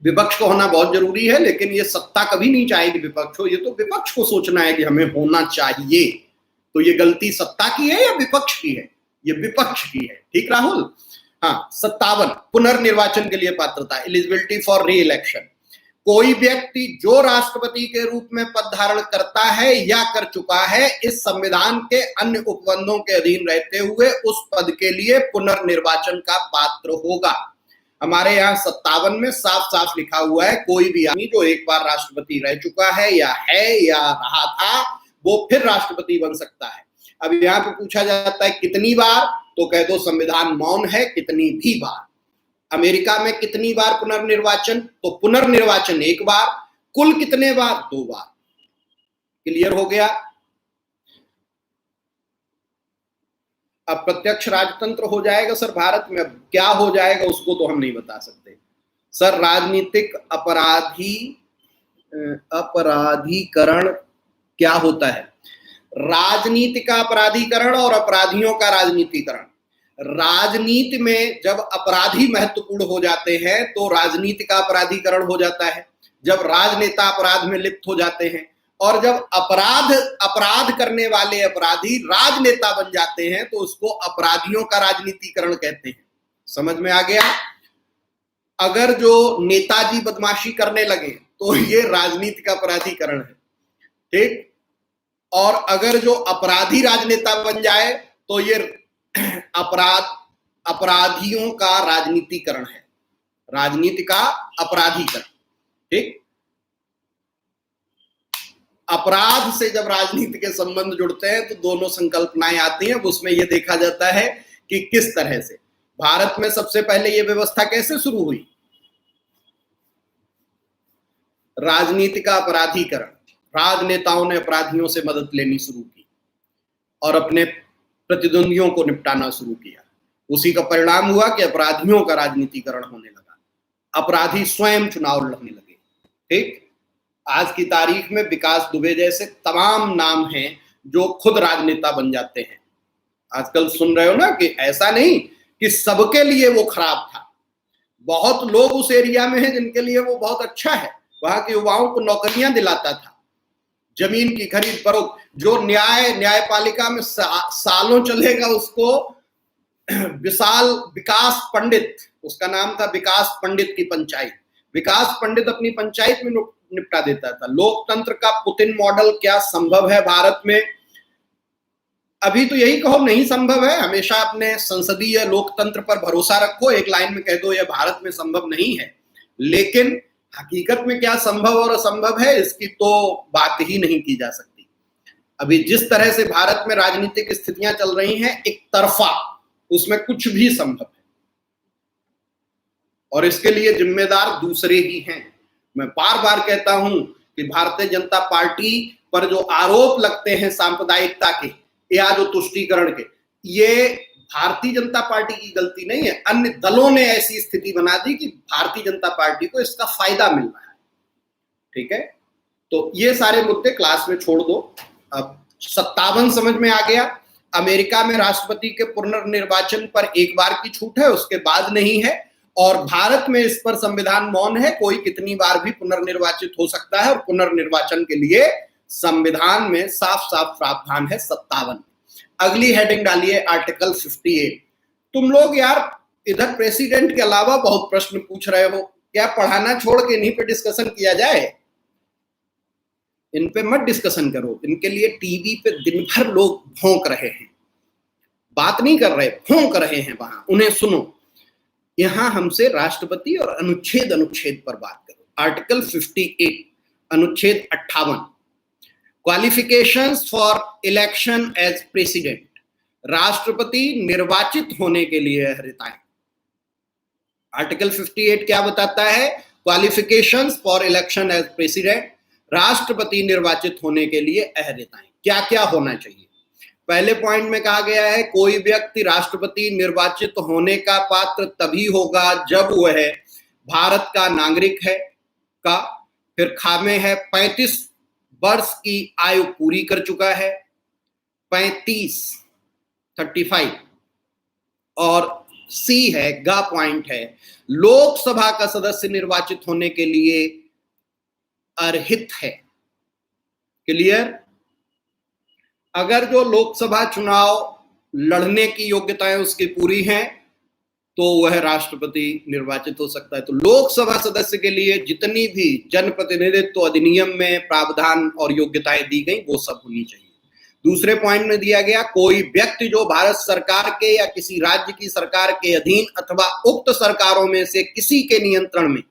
विपक्ष को होना बहुत जरूरी है, लेकिन ये सत्ता कभी नहीं चाहेगी विपक्ष हो। ये तो विपक्ष को सोचना है कि हमें होना चाहिए। तो ये गलती सत्ता की है या विपक्ष की है? ये विपक्ष की है। ठीक राहुल? हाँ, 57 पुनर्निर्वाचन के लिए पात्रता, एलिजिबिलिटी फॉर री इलेक्शन। कोई व्यक्ति जो राष्ट्रपति के रूप में पद धारण करता है या कर चुका है, इस संविधान के अन्य उपबंधों के अधीन रहते हुए उस पद के लिए पुनर्निर्वाचन का पात्र होगा। हमारे यहाँ 57 में साफ साफ लिखा हुआ है कोई भी आदमी जो एक बार राष्ट्रपति रह चुका है या रहा था, वो फिर राष्ट्रपति बन सकता है। अब यहाँ पे पूछा जाता है कितनी बार, तो कह दो संविधान मौन है, कितनी भी बार। अमेरिका में कितनी बार पुनर्निर्वाचन? तो पुनर्निर्वाचन 1 बार। कुल कितने बार? 2 बार। क्लियर हो गया? अब प्रत्यक्ष राजतंत्र हो जाएगा सर भारत में। अब क्या हो जाएगा उसको तो हम नहीं बता सकते सर। राजनीतिक अपराधीकरण क्या होता है? राजनीति का अपराधीकरण और अपराधियों का राजनीतिकरण। राजनीति में जब अपराधी महत्वपूर्ण हो जाते हैं तो राजनीति का अपराधीकरण हो जाता है। जब राजनेता अपराध में लिप्त हो जाते हैं और जब अपराध करने वाले अपराधी राजनेता बन जाते हैं तो उसको अपराधियों का राजनीतिकरण कहते हैं। समझ में आ गया? अगर जो नेताजी बदमाशी करने लगे तो ये राजनीति का अपराधीकरण है। ठीक? और अगर जो अपराधी राजनेता बन जाए तो ये अपराधियों का राजनीतिकरण है, राजनीति का अपराधीकरण। ठीक? अपराध से जब राजनीति के संबंध जुड़ते हैं तो दोनों संकल्पनाएं आती हैं। उसमें यह देखा जाता है कि किस तरह से भारत में सबसे पहले यह व्यवस्था कैसे शुरू हुई। राजनीति का अपराधीकरण, राजनेताओं ने अपराधियों से मदद लेनी शुरू की और अपने प्रतिद्वंदियों को निपटाना शुरू किया। उसी का परिणाम हुआ कि अपराधियों का राजनीतिकरण होने लगा, अपराधी स्वयं चुनाव लड़ने लगे। ठीक? आज की तारीख में विकास दुबे जैसे तमाम नाम हैं जो खुद राजनेता बन जाते हैं। आजकल सुन रहे हो ना कि ऐसा नहीं कि सबके लिए वो खराब था, बहुत लोग उस एरिया में हैं जिनके लिए वो बहुत अच्छा है। वहां के युवाओं को नौकरियां दिलाता था, जमीन की खरीद फरोख्त, जो न्यायपालिका में सालों चलेगा उसको विकास पंडित, उसका नाम था विकास पंडित की पंचायत। विकास पंडित अपनी पंचायत में निपटा देता था। लोकतंत्र का पुतिन मॉडल क्या संभव है भारत में? अभी तो यही कहो नहीं संभव है। हमेशा अपने संसदीय लोकतंत्र पर भरोसा रखो, एक लाइन में कह दो यह भारत में संभव नहीं है। लेकिन हकीकत में क्या संभव और असंभव है इसकी तो बात ही नहीं की जा सकती। अभी जिस तरह से भारत में राजनीतिक स्थितियां चल रही हैं एक तरफा, उसमें कुछ भी संभव है और इसके लिए जिम्मेदार दूसरे ही हैं। मैं बार बार कहता हूं कि भारतीय जनता पार्टी पर जो आरोप लगते हैं सांप्रदायिकता के या जो तुष्टीकरण के, ये भारतीय जनता पार्टी की गलती नहीं है। अन्य दलों ने ऐसी स्थिति बना दी कि भारतीय जनता पार्टी को इसका फायदा मिल रहा है। ठीक है? तो ये सारे मुद्दे क्लास में छोड़ दो। अब 57 समझ में आ गया। अमेरिका में राष्ट्रपति के पुनर्निर्वाचन पर एक बार की छूट है, उसके बाद नहीं है। और भारत में इस पर संविधान मौन है, कोई कितनी बार भी पुनर्निर्वाचित हो सकता है और पुनर्निर्वाचन के लिए संविधान में साफ साफ प्रावधान है 57। अगली हेडिंग डालिए आर्टिकल 58। तुम लोग यार इधर प्रेसिडेंट के अलावा बहुत प्रश्न पूछ रहे हो, क्या पढ़ाना छोड़ के इन्हीं पे डिस्कशन किया जाए? इन पे मत डिस्कशन करो, इनके लिए टीवी पे दिन भर लोग भौंक रहे हैं, बात नहीं कर रहे, भौंक रहे हैं वहां, उन्हें सुनो। यहां हमसे राष्ट्रपति और अनुच्छेद अनुच्छेद पर बात करो। आर्टिकल 58 अनुच्छेद 58, qualifications for election as president, राष्ट्रपति निर्वाचित होने के लिए अर्हताएं। आर्टिकल 58 क्या बताता है? Qualifications for election as president, राष्ट्रपति निर्वाचित होने के लिए अर्हताएं क्या क्या होना चाहिए। पहले पॉइंट में कहा गया है कोई व्यक्ति राष्ट्रपति निर्वाचित होने का पात्र तभी होगा जब वह भारत का नागरिक है का, फिर खा में है 35 वर्ष की आयु पूरी कर चुका है, 35 और सी है, गा पॉइंट है, लोकसभा का सदस्य निर्वाचित होने के लिए अर्हित है। क्लियर? अगर जो लोकसभा चुनाव लड़ने की योग्यताएं उसकी पूरी हैं तो वह राष्ट्रपति निर्वाचित हो सकता है। तो लोकसभा सदस्य के लिए जितनी भी जनप्रतिनिधित्व अधिनियम में प्रावधान और योग्यताएं दी गई वो सब होनी चाहिए। दूसरे पॉइंट में दिया गया कोई व्यक्ति जो भारत सरकार के या किसी राज्य की सरकार के अधीन अथवा उक्त सरकारों में से किसी के नियंत्रण में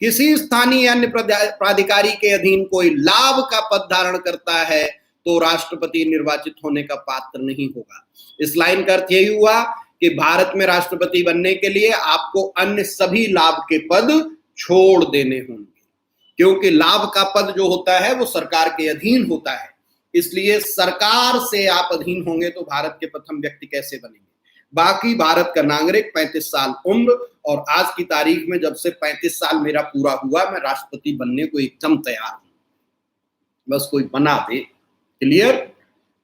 किसी स्थानीय अन्य प्राधिकारी के अधीन कोई लाभ का पद धारण करता है तो राष्ट्रपति निर्वाचित होने का पात्र नहीं होगा। इस लाइन का अर्थ यही हुआ कि भारत में राष्ट्रपति बनने के लिए आपको अन्य सभी लाभ के पद छोड़ देने होंगे, क्योंकि लाभ का पद जो होता है वो सरकार के अधीन होता है। इसलिए सरकार से आप अधीन होंगे तो भारत के प्रथम व्यक्ति कैसे बनेंगे। बाकी भारत का नागरिक 35 साल उम्र और आज की तारीख में जब से 35 साल मेरा पूरा हुआ मैं राष्ट्रपति बनने को एकदम तैयार हूं, बस कोई बना दे। क्लियर?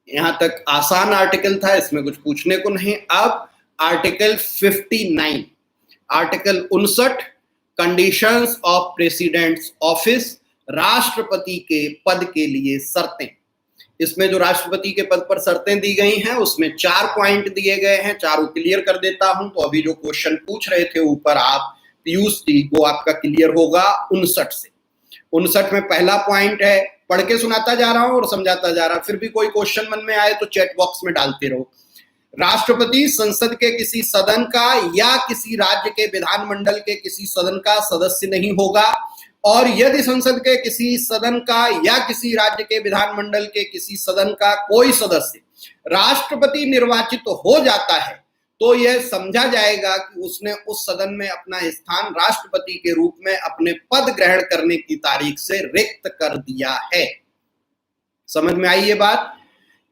यहां तक आसान आर्टिकल था, इसमें कुछ पूछने को नहीं। अब article 59, article 59, conditions of president's office, राष्ट्रपति के पद के लिए शर्तें। इसमें जो राष्ट्रपति के पद पर शर्तें दी गई हैं उसमें 4 पॉइंट दिए गए हैं, चारों क्लियर कर देता हूं। तो अभी जो क्वेश्चन पूछ रहे थे ऊपर आप पीयूष जी, वो आपका क्लियर होगा 59 से। 59 में पहला पॉइंट है, पढ़ के सुनाता जा रहा हूं और समझाता जा रहा हूं, फिर भी कोई क्वेश्चन मन में आए तो चैट बॉक्स में डालते रहो। राष्ट्रपति संसद के किसी सदन का या किसी राज्य के विधानमंडल के किसी सदन का सदस्य नहीं होगा, और यदि संसद के किसी सदन का या किसी राज्य के विधानमंडल के किसी सदन का कोई सदस्य राष्ट्रपति निर्वाचित हो जाता है तो यह समझा जाएगा कि उसने उस सदन में अपना स्थान राष्ट्रपति के रूप में अपने पद ग्रहण करने की तारीख से रिक्त कर दिया है। समझ में आई ये बात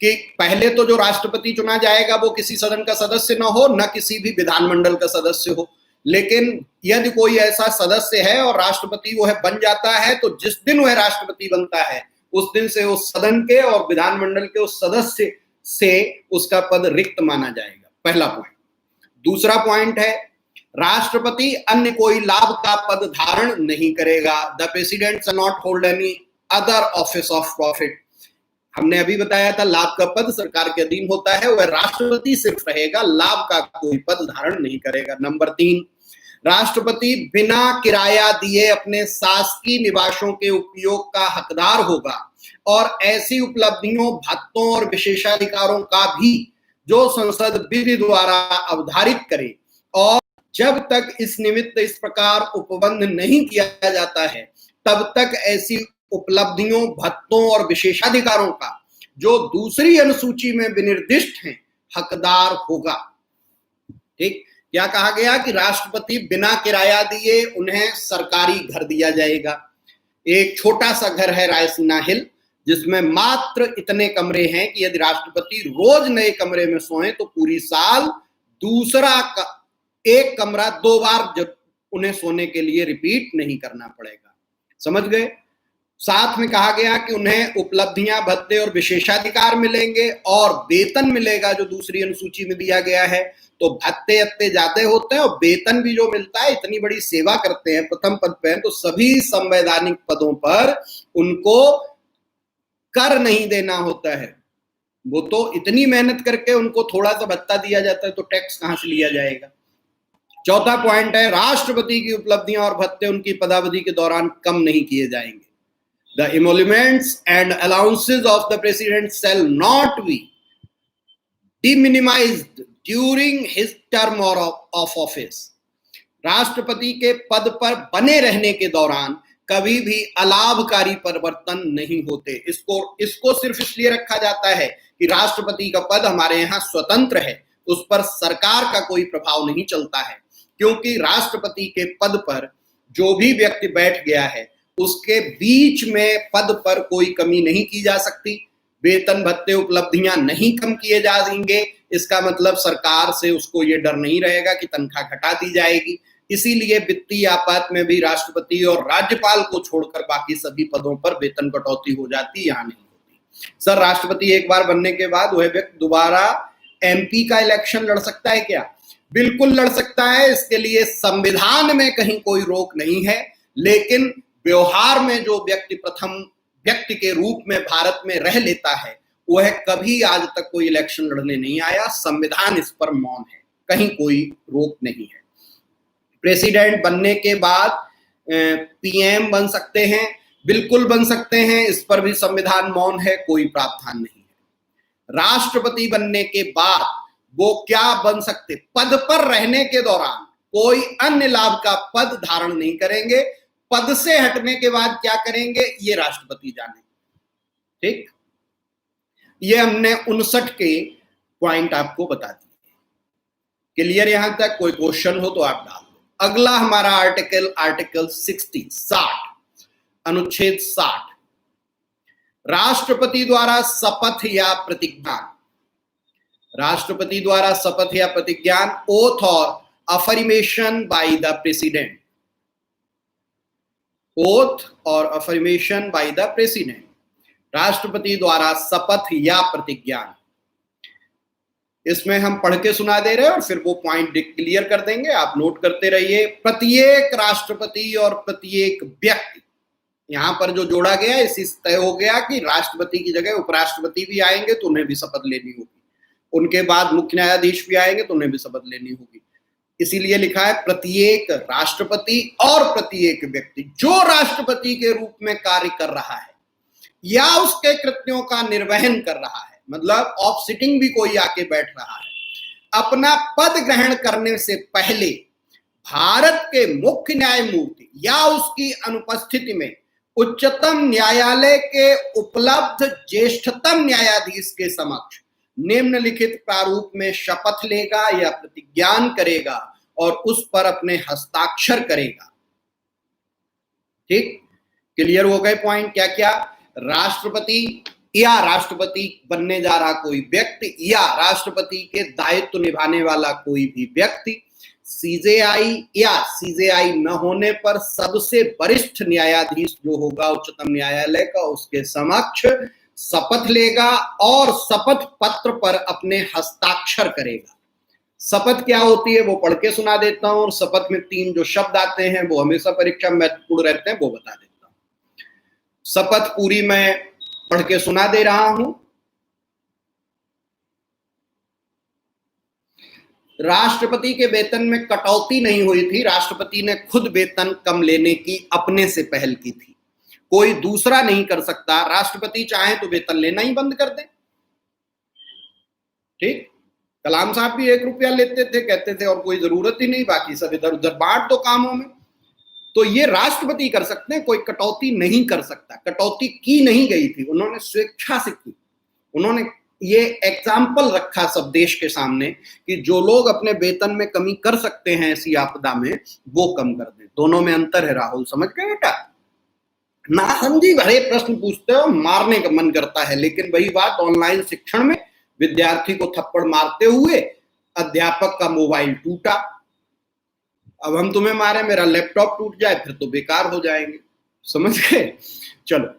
कि पहले तो जो राष्ट्रपति चुना जाएगा वो किसी सदन का सदस्य न हो, न किसी भी विधानमंडल का सदस्य हो, लेकिन यदि कोई ऐसा सदस्य है और राष्ट्रपति वो है बन जाता है तो जिस दिन वह राष्ट्रपति बनता है उस दिन से उस सदन के और विधानमंडल के उस सदस्य से उसका पद रिक्त माना जाएगा। पहला पॉइंट। दूसरा पॉइंट है राष्ट्रपति अन्य कोई लाभ का पद धारण नहीं करेगा। The president shall not hold any other office of profit. हमने अभी बताया था लाभ का पद सरकार के अधीन होता है, वह राष्ट्रपति सिर्फ रहेगा, लाभ का कोई पद धारण नहीं करेगा। नंबर 3, राष्ट्रपति बिना किराया दिए अपने शासकीय निवासों के उपयोग का हकदार होगा और ऐसी उपलब्धियों, भत्तों और विशेषाधिकारों का भी जो संसद विधि द्वारा अवधारित करे, और जब तक इस निमित्त इस प्रकार उपबंध नहीं किया जाता है तब तक ऐसी उपलब्धियों, भत्तों और विशेषाधिकारों का जो दूसरी अनुसूची में विनिर्दिष्ट हैं हकदार होगा। ठीक, क्या कहा गया कि राष्ट्रपति बिना किराया दिए उन्हें सरकारी घर दिया जाएगा। एक छोटा सा घर है रायसीना हिल जिसमें मात्र इतने कमरे हैं कि यदि राष्ट्रपति रोज नए कमरे में सोए तो पूरी साल दूसरा एक कमरा 2 बार जब उन्हें सोने के लिए रिपीट नहीं करना पड़ेगा। समझ गए? साथ में कहा गया कि उन्हें उपलब्धियां, भत्ते और विशेषाधिकार मिलेंगे और वेतन मिलेगा जो दूसरी अनुसूची में दिया गया है। तो भत्ते अत्ते ज्यादा होते हैं और वेतन भी जो मिलता है, इतनी बड़ी सेवा करते हैं, प्रथम पद पे हैं, तो सभी संवैधानिक पदों पर उनको कर नहीं देना होता है। वो तो इतनी मेहनत करके उनको थोड़ा सा भत्ता दिया जाता है, तो टैक्स कहां से लिया जाएगा। चौथा पॉइंट है, राष्ट्रपति की उपलब्धियां और भत्ते उनकी पदावधि के दौरान कम नहीं किए जाएंगे। The emoluments and allowances of the president shall not be deminimized during his term of office. राष्ट्रपति के पद पर बने रहने के दौरान कभी भी अलाभकारी परिवर्तन नहीं होते। इसको सिर्फ इसलिए रखा जाता है कि राष्ट्रपति का पद हमारे यहाँ स्वतंत्र है, उस पर सरकार का कोई प्रभाव नहीं चलता है, क्योंकि राष्ट्रपति के पद पर जो भी व्यक्ति बैठ गया है उसके बीच में पद पर कोई कमी नहीं की जा सकती। वेतन, भत्ते, उपलब्धियां नहीं कम किए जाएंगे। इसका मतलब सरकार से उसको ये डर नहीं रहेगा कि तनख्वाह घटा दी जाएगी। इसीलिए वित्तीय आपात में भी राष्ट्रपति और राज्यपाल को छोड़कर बाकी सभी पदों पर वेतन कटौती हो जाती, यहाँ नहीं होती। सर, राष्ट्रपति एक बार बनने के बाद वह व्यक्ति दोबारा एमपी का इलेक्शन लड़ सकता है क्या? बिल्कुल लड़ सकता है। इसके लिए संविधान में कहीं कोई रोक नहीं है, लेकिन व्यवहार में जो व्यक्ति प्रथम व्यक्ति के रूप में भारत में रह लेता है, वह कभी आज तक कोई इलेक्शन लड़ने नहीं आया। संविधान इस पर मौन है, कहीं कोई रोक नहीं है। प्रेसिडेंट बनने के बाद पीएम बन सकते हैं, बिल्कुल बन सकते हैं, इस पर भी संविधान मौन है, कोई प्रावधान नहीं है। राष्ट्रपति बनने के बाद वो क्या बन सकते? पद पर रहने के दौरान कोई अन्य लाभ का पद धारण नहीं करेंगे। पद से हटने के बाद क्या करेंगे, ये राष्ट्रपति जाने। ठीक, ये हमने 59 के पॉइंट आपको बता दिए। क्लियर यहां तक? कोई क्वेश्चन हो तो आप डाल दो। अगला हमारा आर्टिकल 60 अनुच्छेद 60, राष्ट्रपति द्वारा शपथ या प्रतिज्ञान। राष्ट्रपति द्वारा शपथ या प्रतिज्ञान, ओथ और affirmation by the president. Oath और अफर्मेशन बाय द प्रेसिडेंट, राष्ट्रपति द्वारा शपथ या प्रतिज्ञान। इसमें हम पढ़ के सुना दे रहे हैं और फिर वो पॉइंट क्लियर कर देंगे, आप नोट करते रहिए। प्रत्येक राष्ट्रपति और प्रत्येक व्यक्ति, यहां पर जो जोड़ा गया इसी से तय हो गया कि राष्ट्रपति की जगह उपराष्ट्रपति भी आएंगे तो उन्हें भी शपथ लेनी होगी, उनके बाद मुख्य न्यायाधीश भी आएंगे तो उन्हें भी शपथ लेनी होगी। इसीलिए लिखा है प्रत्येक राष्ट्रपति और प्रत्येक व्यक्ति जो राष्ट्रपति के रूप में कार्य कर रहा है या उसके कृत्यों का निर्वहन कर रहा है, मतलब ऑफ सिटिंग भी कोई आके बैठ रहा है, अपना पद ग्रहण करने से पहले भारत के मुख्य न्यायमूर्ति या उसकी अनुपस्थिति में उच्चतम न्यायालय के उपलब्ध ज्येष्ठतम न्यायाधीश के समक्ष निम्नलिखित प्रारूप में शपथ लेगा या प्रतिज्ञान करेगा और उस पर अपने हस्ताक्षर करेगा। ठीक, क्लियर हो गए पॉइंट? क्या क्या? राष्ट्रपति या राष्ट्रपति बनने जा रहा कोई व्यक्ति या राष्ट्रपति के दायित्व निभाने वाला कोई भी व्यक्ति, सीजेआई या सीजेआई न होने पर सबसे वरिष्ठ न्यायाधीश जो होगा उच्चतम न्यायालय का, उसके समक्ष शपथ लेगा और शपथ पत्र पर अपने हस्ताक्षर करेगा। शपथ क्या होती है वो पढ़ के सुना देता हूं, और शपथ में 3 जो शब्द आते हैं वो हमेशा परीक्षा में महत्वपूर्ण रहते हैं, वो बता देता हूं। शपथ पूरी मैं पढ़ के सुना दे रहा हूं। राष्ट्रपति के वेतन में कटौती नहीं हुई थी, राष्ट्रपति ने खुद वेतन कम लेने की अपने से पहल की थी, कोई दूसरा नहीं कर सकता। राष्ट्रपति चाहे तो वेतन लेना ही बंद कर दे। ठीक, कलाम साहब भी 1 रुपया लेते थे, कहते थे और कोई जरूरत ही नहीं, बाकी सब इधर उधर बांट दो कामों में। तो ये राष्ट्रपति कर सकते हैं, कोई कटौती नहीं कर सकता। कटौती की नहीं गई थी, उन्होंने स्वेच्छा से की। उन्होंने ये एग्जाम्पल रखा सब देश के सामने कि जो लोग अपने वेतन में कमी कर सकते हैं ऐसी आपदा में, वो कम कर दें। दोनों में अंतर है। राहुल समझ गए बेटा? नासमझी भरे प्रश्न पूछते हो, मारने का मन करता है। लेकिन वही बात, ऑनलाइन शिक्षण में विद्यार्थी को थप्पड़ मारते हुए अध्यापक का मोबाइल टूटा। अब हम तुम्हें मारे, मेरा लैपटॉप टूट जाए फिर तो बेकार हो जाएंगे। समझ गए? चलो,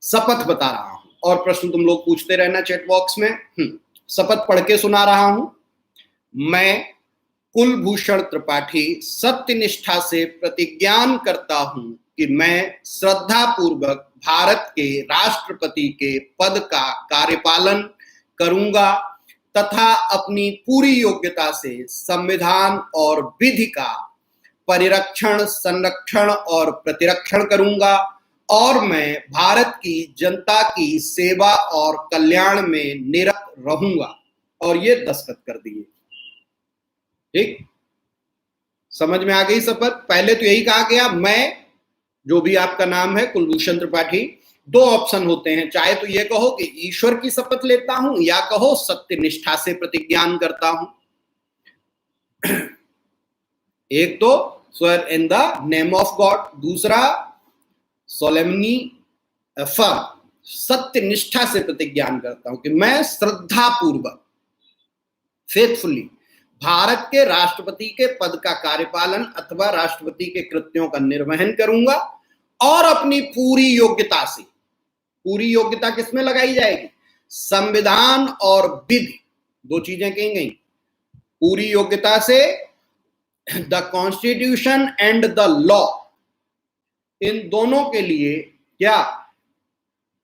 शपथ बता रहा हूं और प्रश्न तुम लोग पूछते रहना चैट बॉक्स में। शपथ पढ़ के सुना रहा हूं। मैं कुलभूषण त्रिपाठी सत्यनिष्ठा से प्रतिज्ञान करता हूं कि मैं श्रद्धापूर्वक भारत के राष्ट्रपति के पद का कार्यपालन करूंगा तथा अपनी पूरी योग्यता से संविधान और विधि का परिरक्षण, संरक्षण और प्रतिरक्षण करूंगा और मैं भारत की जनता की सेवा और कल्याण में निरत रहूंगा। और ये दस्तखत कर दिए। ठीक, समझ में आ गई शपथ? पहले तो यही कहा गया, मैं, जो भी आपका नाम है कुलभूषण त्रिपाठी, दो ऑप्शन होते हैं, चाहे तो ये कहो कि ईश्वर की शपथ लेता हूं या कहो सत्यनिष्ठा से प्रतिज्ञान करता हूं। एक तो swear in the name of God, दूसरा सोलेमनी अफर्म, सत्यनिष्ठा से प्रतिज्ञान करता हूं कि मैं श्रद्धापूर्वक, फेथफुली भारत के राष्ट्रपति के पद का कार्यपालन अथवा राष्ट्रपति के कृत्यों का निर्वहन करूंगा और अपनी पूरी योग्यता से, पूरी योग्यता किसमें लगाई जाएगी? संविधान और विधि, दो चीजें कही गई। पूरी योग्यता से the constitution and the law, इन दोनों के लिए क्या?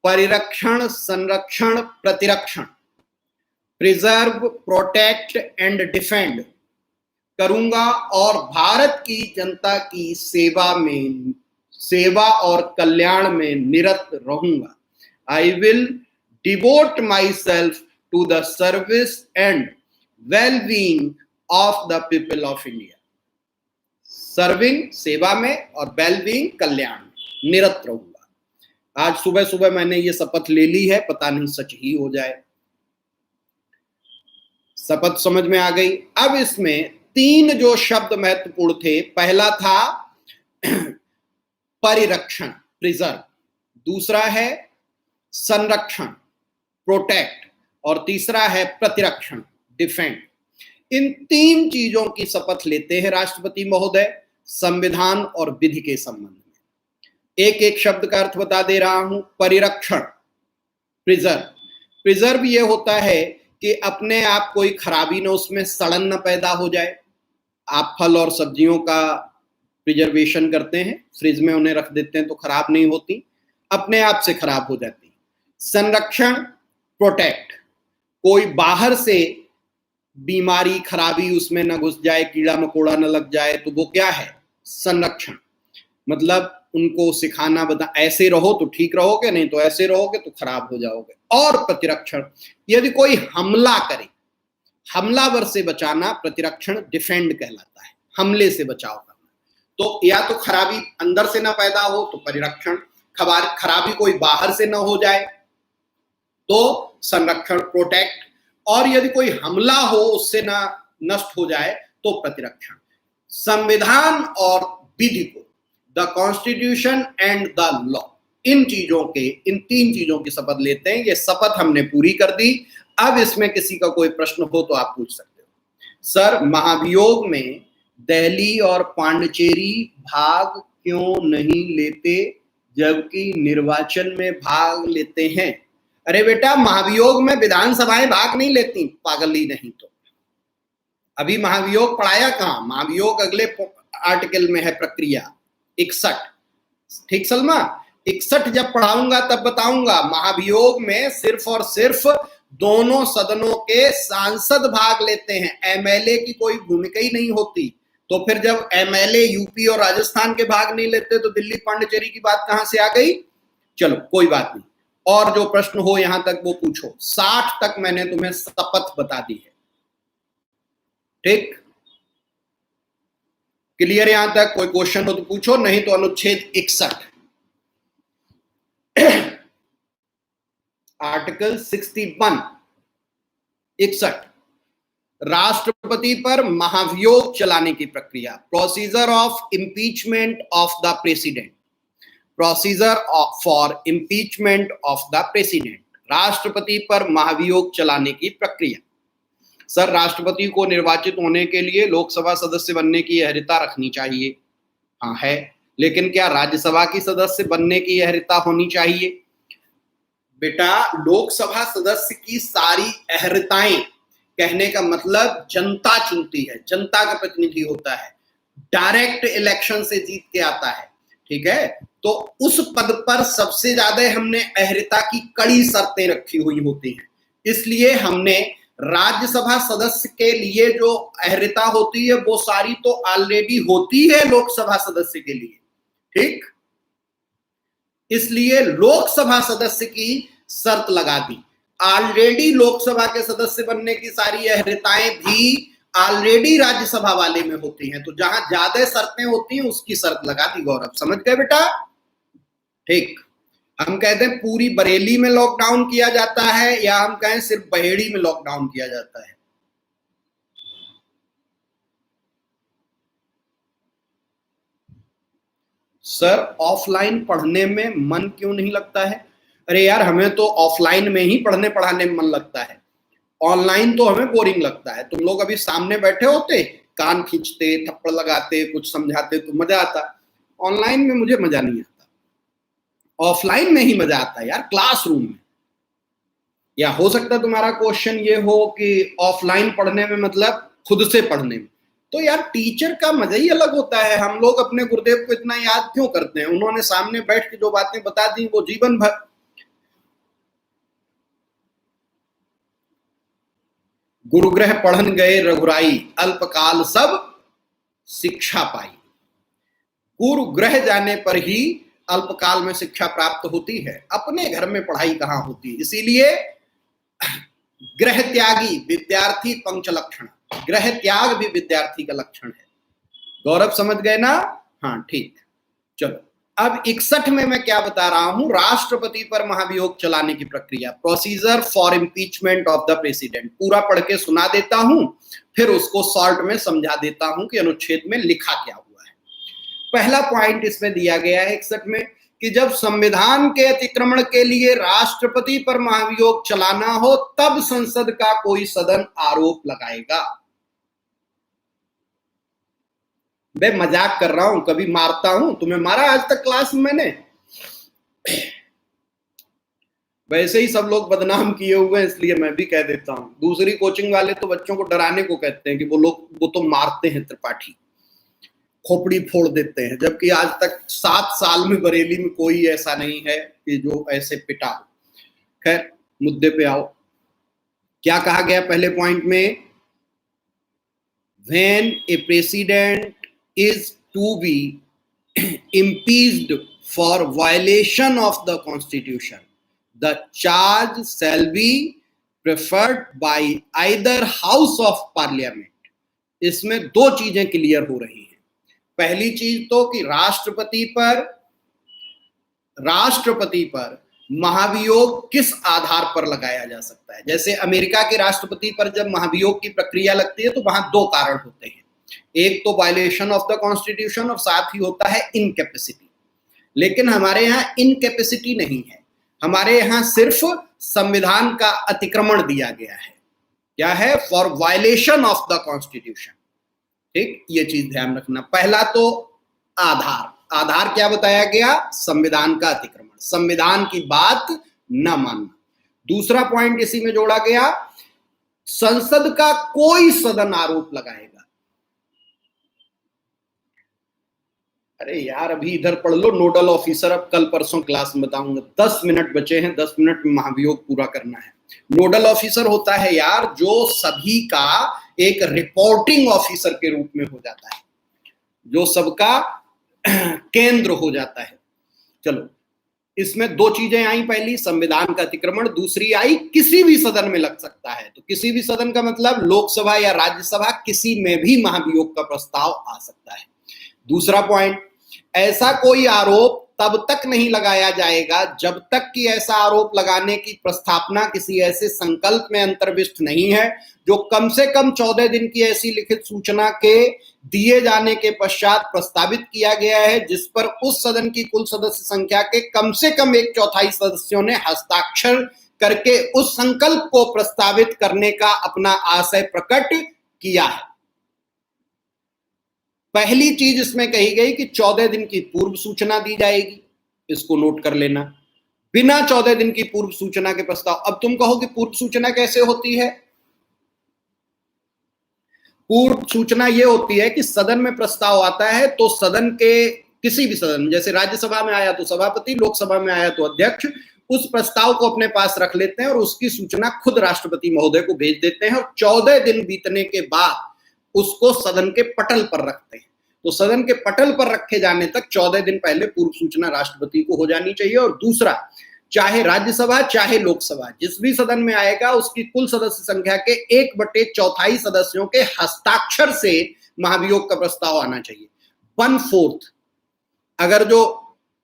परिरक्षण, संरक्षण, प्रतिरक्षण, प्रिजर्व, प्रोटेक्ट एंड डिफेंड करूंगा और भारत की जनता की सेवा और कल्याण में निरत रहूंगा। I will devote myself to the service and well being of the people of India. Serving, सेवा में, और वेल बीइंग, कल्याण में निरत रहूंगा। आज सुबह सुबह मैंने ये शपथ ले ली है, पता नहीं सच ही हो जाए। शपथ समझ में आ गई। अब इसमें तीन जो शब्द महत्वपूर्ण थे, पहला था परिरक्षण, प्रिजर्व, दूसरा है संरक्षण, प्रोटेक्ट, और तीसरा है प्रतिरक्षण, डिफेंड। इन तीन चीजों की शपथ लेते हैं राष्ट्रपति महोदय संविधान और विधि के संबंध में। एक एक शब्द का अर्थ बता दे रहा हूं। परिरक्षण, प्रिजर्व, प्रिजर्व ये होता है कि अपने आप कोई खराबी न, उसमें सड़न न पैदा हो जाए। आप फल और सब्जियों का प्रिजर्वेशन करते हैं, फ्रिज में उन्हें रख देते हैं तो खराब नहीं होती, अपने आप से खराब हो जाती। संरक्षण, प्रोटेक्ट, कोई बाहर से बीमारी, खराबी उसमें न घुस जाए, कीड़ा मकोड़ा न लग जाए, तो वो क्या है? संरक्षण। मतलब उनको सिखाना, बता ऐसे रहो तो ठीक रहोगे, नहीं तो ऐसे रहोगे तो खराब हो जाओगे। और प्रतिरक्षण, यदि कोई हमला करे, हमलावर से बचाना, प्रतिरक्षण, डिफेंड कहलाता है, हमले से बचाव करना। तो या तो खराबी अंदर से ना पैदा हो तो परिरक्षण, खराबी कोई बाहर से ना हो जाए तो संरक्षण, प्रोटेक्ट, और यदि कोई हमला हो उससे ना नष्ट हो जाए तो प्रतिरक्षण। संविधान और विधि को, the constitution and the law, इन तीन चीजों की शपथ लेते हैं। ये शपथ हमने पूरी कर दी। अब इसमें किसी का कोई प्रश्न हो तो आप पूछ सकते हो। सर, महाभियोग में दिल्ली और पांडिचेरी भाग क्यों नहीं लेते जबकि निर्वाचन में भाग लेते हैं? अरे बेटा, महाभियोग में विधानसभाएं भाग नहीं लेती, पागल ही नहीं तो। अभी महाभियोग पढ़ाया कहां? महाभियोग अगले आर्टिकल में है, प्रक्रिया 61। ठीक सलमा, 61 जब पढ़ाऊंगा तब बताऊंगा। महाभियोग में सिर्फ और सिर्फ दोनों सदनों के सांसद भाग लेते हैं, एमएलए की कोई भूमिका ही नहीं होती। तो फिर जब एमएलए यूपी और राजस्थान के भाग नहीं लेते तो दिल्ली पांडिचेरी की बात कहां से आ गई? चलो कोई बात नहीं, और जो प्रश्न हो यहां तक वो पूछो। 60 तक मैंने तुम्हें शपथ बता दी है। ठीक, क्लियर? यहां तक कोई क्वेश्चन हो तो पूछो, नहीं तो अनुच्छेद 61 आर्टिकल 61 राष्ट्रपति पर महाभियोग चलाने की प्रक्रिया, procedure of impeachment of the president, procedure for impeachment of the president, राष्ट्रपति पर महाभियोग चलाने की प्रक्रिया। सर, राष्ट्रपति को निर्वाचित होने के लिए लोकसभा सदस्य बनने की अहर्यता रखनी चाहिए। हाँ है, लेकिन क्या राज्यसभा की सदस्य बनने की अहर्ता होनी चाहिए? बेटा, लोकसभा सदस्य की सारी अहर्ताएं, कहने का मतलब जनता चुनती है, जनता का प्रतिनिधि होता है, डायरेक्ट इलेक्शन से जीत के आता है, ठीक है। तो उस पद पर सबसे ज्यादा हमने अहर्ता की कड़ी शर्तें रखी हुई होती हैं, इसलिए हमने राज्यसभा सदस्य के लिए जो अहर्ता होती है वो सारी तो ऑलरेडी होती है लोकसभा सदस्य के लिए, ठीक। इसलिए लोकसभा सदस्य की शर्त लगा दी। ऑलरेडी लोकसभा के सदस्य बनने की सारी अहर्ताएं भी ऑलरेडी राज्यसभा वाले में होती हैं, तो जहां ज्यादा शर्तें होती हैं उसकी शर्त लगा दी। गौरव समझ गए बेटा? ठीक। हम कहते हैं पूरी बरेली में लॉकडाउन किया जाता है, या हम कहें सिर्फ बहेड़ी में लॉकडाउन किया जाता है? सर, ऑफलाइन पढ़ने में मन क्यों नहीं लगता है? अरे यार, हमें तो ऑफलाइन में ही पढ़ने पढ़ाने में मन लगता है, ऑनलाइन तो हमें बोरिंग लगता है। तुम लोग अभी सामने बैठे होते, कान खींचते, थप्पड़ लगाते, कुछ समझाते तो मजा आता। ऑनलाइन में मुझे मजा नहीं आता, ऑफलाइन में ही मजा आता है यार, क्लासरूम में। या हो सकता है तुम्हारा क्वेश्चन ये हो कि ऑफलाइन पढ़ने में मतलब खुद से पढ़ने में, तो यार टीचर का मजा ही अलग होता है। हम लोग अपने गुरुदेव को इतना याद क्यों करते हैं? उन्होंने सामने बैठ के जो बातें बता दी वो जीवन भर। गुरुग्रह पढ़न गए रघुराई, अल्पकाल सब शिक्षा पाई। गुरुग्रह जाने पर ही अल्पकाल में शिक्षा प्राप्त होती है, अपने घर में पढ़ाई कहाँ होती है। इसीलिए ग्रह त्यागी विद्यार्थी पंच लक्षण, ग्रह त्याग भी विद्यार्थी का लक्षण है। गौरव समझ गए ना? हाँ ठीक। चलो, अब 61 में मैं क्या बता रहा हूं, राष्ट्रपति पर महाभियोग चलाने की प्रक्रिया, procedure for impeachment of the president. पूरा पढ़ के सुना देता हूं, फिर उसको शॉर्ट में समझा देता हूं कि अनुच्छेद में लिखा क्या हुआ है। पहला पॉइंट इसमें दिया गया है 61 में कि जब संविधान के अतिक्रमण के लिए राष्ट्रपति पर महाभियोग चलाना हो तब संसद का कोई सदन आरोप लगाएगा। मैं मजाक कर रहा हूं, कभी मारता हूं? तुम्हें मारा आज तक क्लास में मैंने? वैसे ही सब लोग बदनाम किए हुए हैं, इसलिए मैं भी कह देता हूं। दूसरी कोचिंग वाले तो बच्चों को डराने को कहते हैं कि वो तो मारते हैं त्रिपाठी, खोपड़ी फोड़ देते हैं, जबकि आज तक 7 साल में बरेली में कोई ऐसा नहीं है कि जो ऐसे पिटा हो। खैर, मुद्दे पे आओ। क्या कहा गया पहले पॉइंट में? When A president is to be impeached for violation of the constitution, the charge shall be preferred by either house of parliament। इसमें दो चीजें क्लियर हो रही हैं। पहली चीज तो कि राष्ट्रपति पर महाभियोग किस आधार पर लगाया जा सकता है। जैसे अमेरिका के राष्ट्रपति पर जब महाभियोग की प्रक्रिया लगती है तो वहां दो कारण होते हैं, एक तो वायलेशन ऑफ द कॉन्स्टिट्यूशन और साथ ही होता है इनकैपेसिटी। लेकिन हमारे यहाँ इनकैपेसिटी नहीं है, हमारे यहाँ सिर्फ संविधान का अतिक्रमण दिया गया है। क्या है? For violation of the constitution. ठीक, ये चीज ध्यान रखना। पहला तो आधार क्या बताया गया? संविधान का अतिक्रमण, संविधान की बात न मानना। दूसरा पॉइंट इसी में जोड़ा गया, संसद का कोई सदन आरोप लगाएगा। अरे यार, अभी इधर पढ़ लो नोडल ऑफिसर, अब कल परसों क्लास में बताऊंगा। 10 मिनट बचे हैं, 10 मिनट में महाभियोग पूरा करना है। नोडल ऑफिसर होता है यार जो सभी का एक रिपोर्टिंग ऑफिसर के रूप में हो जाता है, जो सबका केंद्र हो जाता है। चलो, इसमें दो चीजें आई, पहली संविधान का अतिक्रमण, दूसरी आई किसी भी सदन में लग सकता है। तो किसी भी सदन का मतलब लोकसभा या राज्यसभा, किसी में भी महाभियोग का प्रस्ताव आ सकता है। दूसरा पॉइंट, ऐसा कोई आरोप तब तक नहीं लगाया जाएगा जब तक कि ऐसा आरोप लगाने की प्रस्तावना किसी ऐसे संकल्प में अंतर्विष्ट नहीं है जो कम से कम 14 दिन की ऐसी लिखित सूचना के दिए जाने के पश्चात प्रस्तावित किया गया है, जिस पर उस सदन की कुल सदस्य संख्या के कम से कम 1/4 सदस्यों ने हस्ताक्षर करके उस संकल्प को प्रस्तावित करने का अपना आशय प्रकट किया है। पहली चीज इसमें कही गई कि 14 दिन की पूर्व सूचना दी जाएगी, इसको नोट कर लेना। बिना 14 दिन की पूर्व सूचना के प्रस्ताव, अब तुम कहो कि पूर्व सूचना कैसे होती है? पूर्व सूचना यह होती है कि सदन में प्रस्ताव आता है तो सदन के किसी भी सदन, जैसे राज्यसभा में आया तो सभापति, लोकसभा में आया तो अध्यक्ष, उस प्रस्ताव को अपने पास रख लेते हैं और उसकी सूचना खुद राष्ट्रपति महोदय को भेज देते हैं और 14 दिन बीतने के बाद उसको सदन के पटल पर रखते हैं। तो सदन के पटल पर रखे जाने तक 14 दिन पहले पूर्व सूचना राष्ट्रपति को हो जानी चाहिए। और दूसरा, चाहे राज्यसभा चाहे लोकसभा, जिस भी सदन में आएगा उसकी कुल सदस्य संख्या के 1/4 सदस्यों के हस्ताक्षर से महाभियोग का प्रस्ताव आना चाहिए। 1/4। अगर जो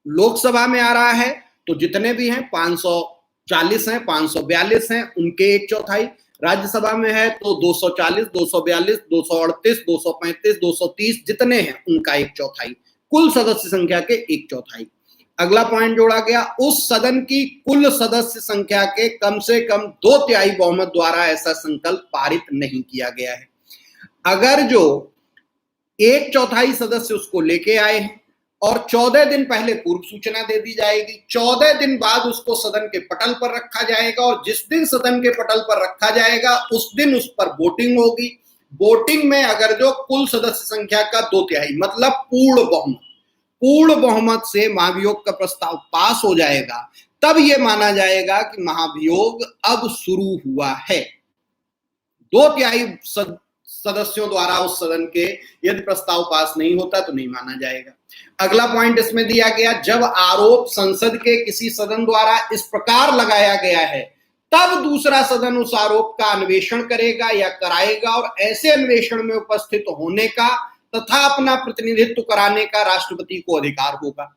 लोकसभा में आ रहा है तो जितने भी हैं 540 हैं, 542 हैं, उनके 1/4, राज्यसभा में है तो 240, 242, 238, 235, 230 जितने हैं उनका 1/4, कुल सदस्य संख्या के 1/4। अगला पॉइंट जोड़ा गया, उस सदन की कुल सदस्य संख्या के कम से कम 2/3 बहुमत द्वारा ऐसा संकल्प पारित नहीं किया गया है। अगर जो 1/4 सदस्य उसको लेके आए हैं और 14 दिन पहले पूर्व सूचना दे दी जाएगी, 14 दिन बाद उसको सदन के पटल पर रखा जाएगा और जिस दिन सदन के पटल पर रखा जाएगा उस दिन उस पर वोटिंग होगी। वोटिंग में अगर जो कुल सदस्य संख्या का 2/3 मतलब पूर्ण बहुमत से महाभियोग का प्रस्ताव पास हो जाएगा, तब यह माना जाएगा कि महाभियोग अब शुरू हुआ है। 2/3 सदस्यों द्वारा उस सदन के यदि प्रस्ताव पास नहीं होता तो नहीं माना जाएगा। अगला पॉइंट इसमें दिया गया, जब आरोप संसद के किसी सदन द्वारा इस प्रकार लगाया गया है तब दूसरा सदन उस आरोप का अन्वेषण करेगा या कराएगा और ऐसे अन्वेषण में उपस्थित होने का तथा अपना प्रतिनिधित्व कराने का राष्ट्रपति को अधिकार होगा।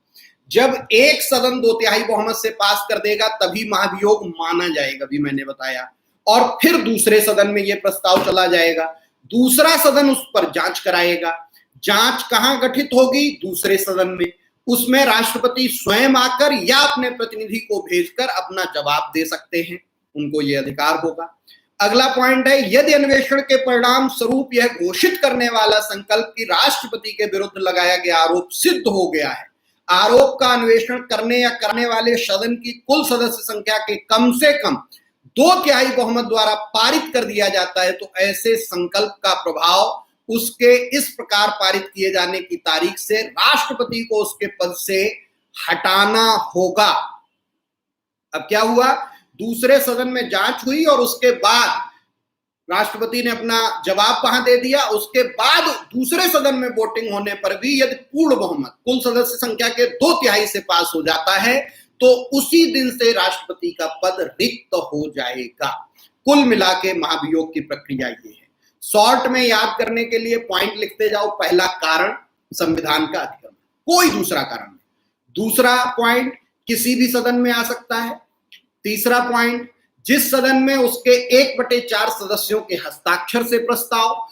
जब एक सदन 2/3 बहुमत से पास कर देगा तभी महाभियोग माना जाएगा, भी मैंने बताया। और फिर दूसरे सदन में यह प्रस्ताव चला जाएगा, दूसरा सदन उस पर जांच कराएगा। जांच कहां गठित होगी? दूसरे सदन में। उसमें राष्ट्रपति स्वयं आकर या अपने प्रतिनिधि को भेजकर अपना जवाब दे सकते हैं, उनको यह अधिकार होगा। अगला पॉइंट है, यदि अन्वेषण के परिणाम स्वरूप यह घोषित करने वाला संकल्प कि राष्ट्रपति के विरुद्ध लगाया गया आरोप सिद्ध हो गया है, आरोप का अन्वेषण करने या करने वाले सदन की कुल सदस्य संख्या के कम से कम 2/3 बहुमत द्वारा पारित कर दिया जाता है, तो ऐसे संकल्प का प्रभाव उसके इस प्रकार पारित किए जाने की तारीख से राष्ट्रपति को उसके पद से हटाना होगा। अब क्या हुआ? दूसरे सदन में जांच हुई और उसके बाद राष्ट्रपति ने अपना जवाब वहां दे दिया। उसके बाद दूसरे सदन में वोटिंग होने पर भी यदि पूर्ण बहुमत कुल सदस्य संख्या के 2/3 से पास हो जाता है तो उसी दिन से राष्ट्रपति का पद रिक्त हो जाएगा। कुल मिला के महाभियोग की प्रक्रिया ये है। शॉर्ट में याद करने के लिए पॉइंट लिखते जाओ। पहला कारण संविधान का अतिक्रमण, कोई दूसरा कारण नहीं। दूसरा पॉइंट किसी भी सदन में आ सकता है। तीसरा पॉइंट जिस सदन में उसके 1/4 सदस्यों के हस्ताक्षर से प्रस्ताव,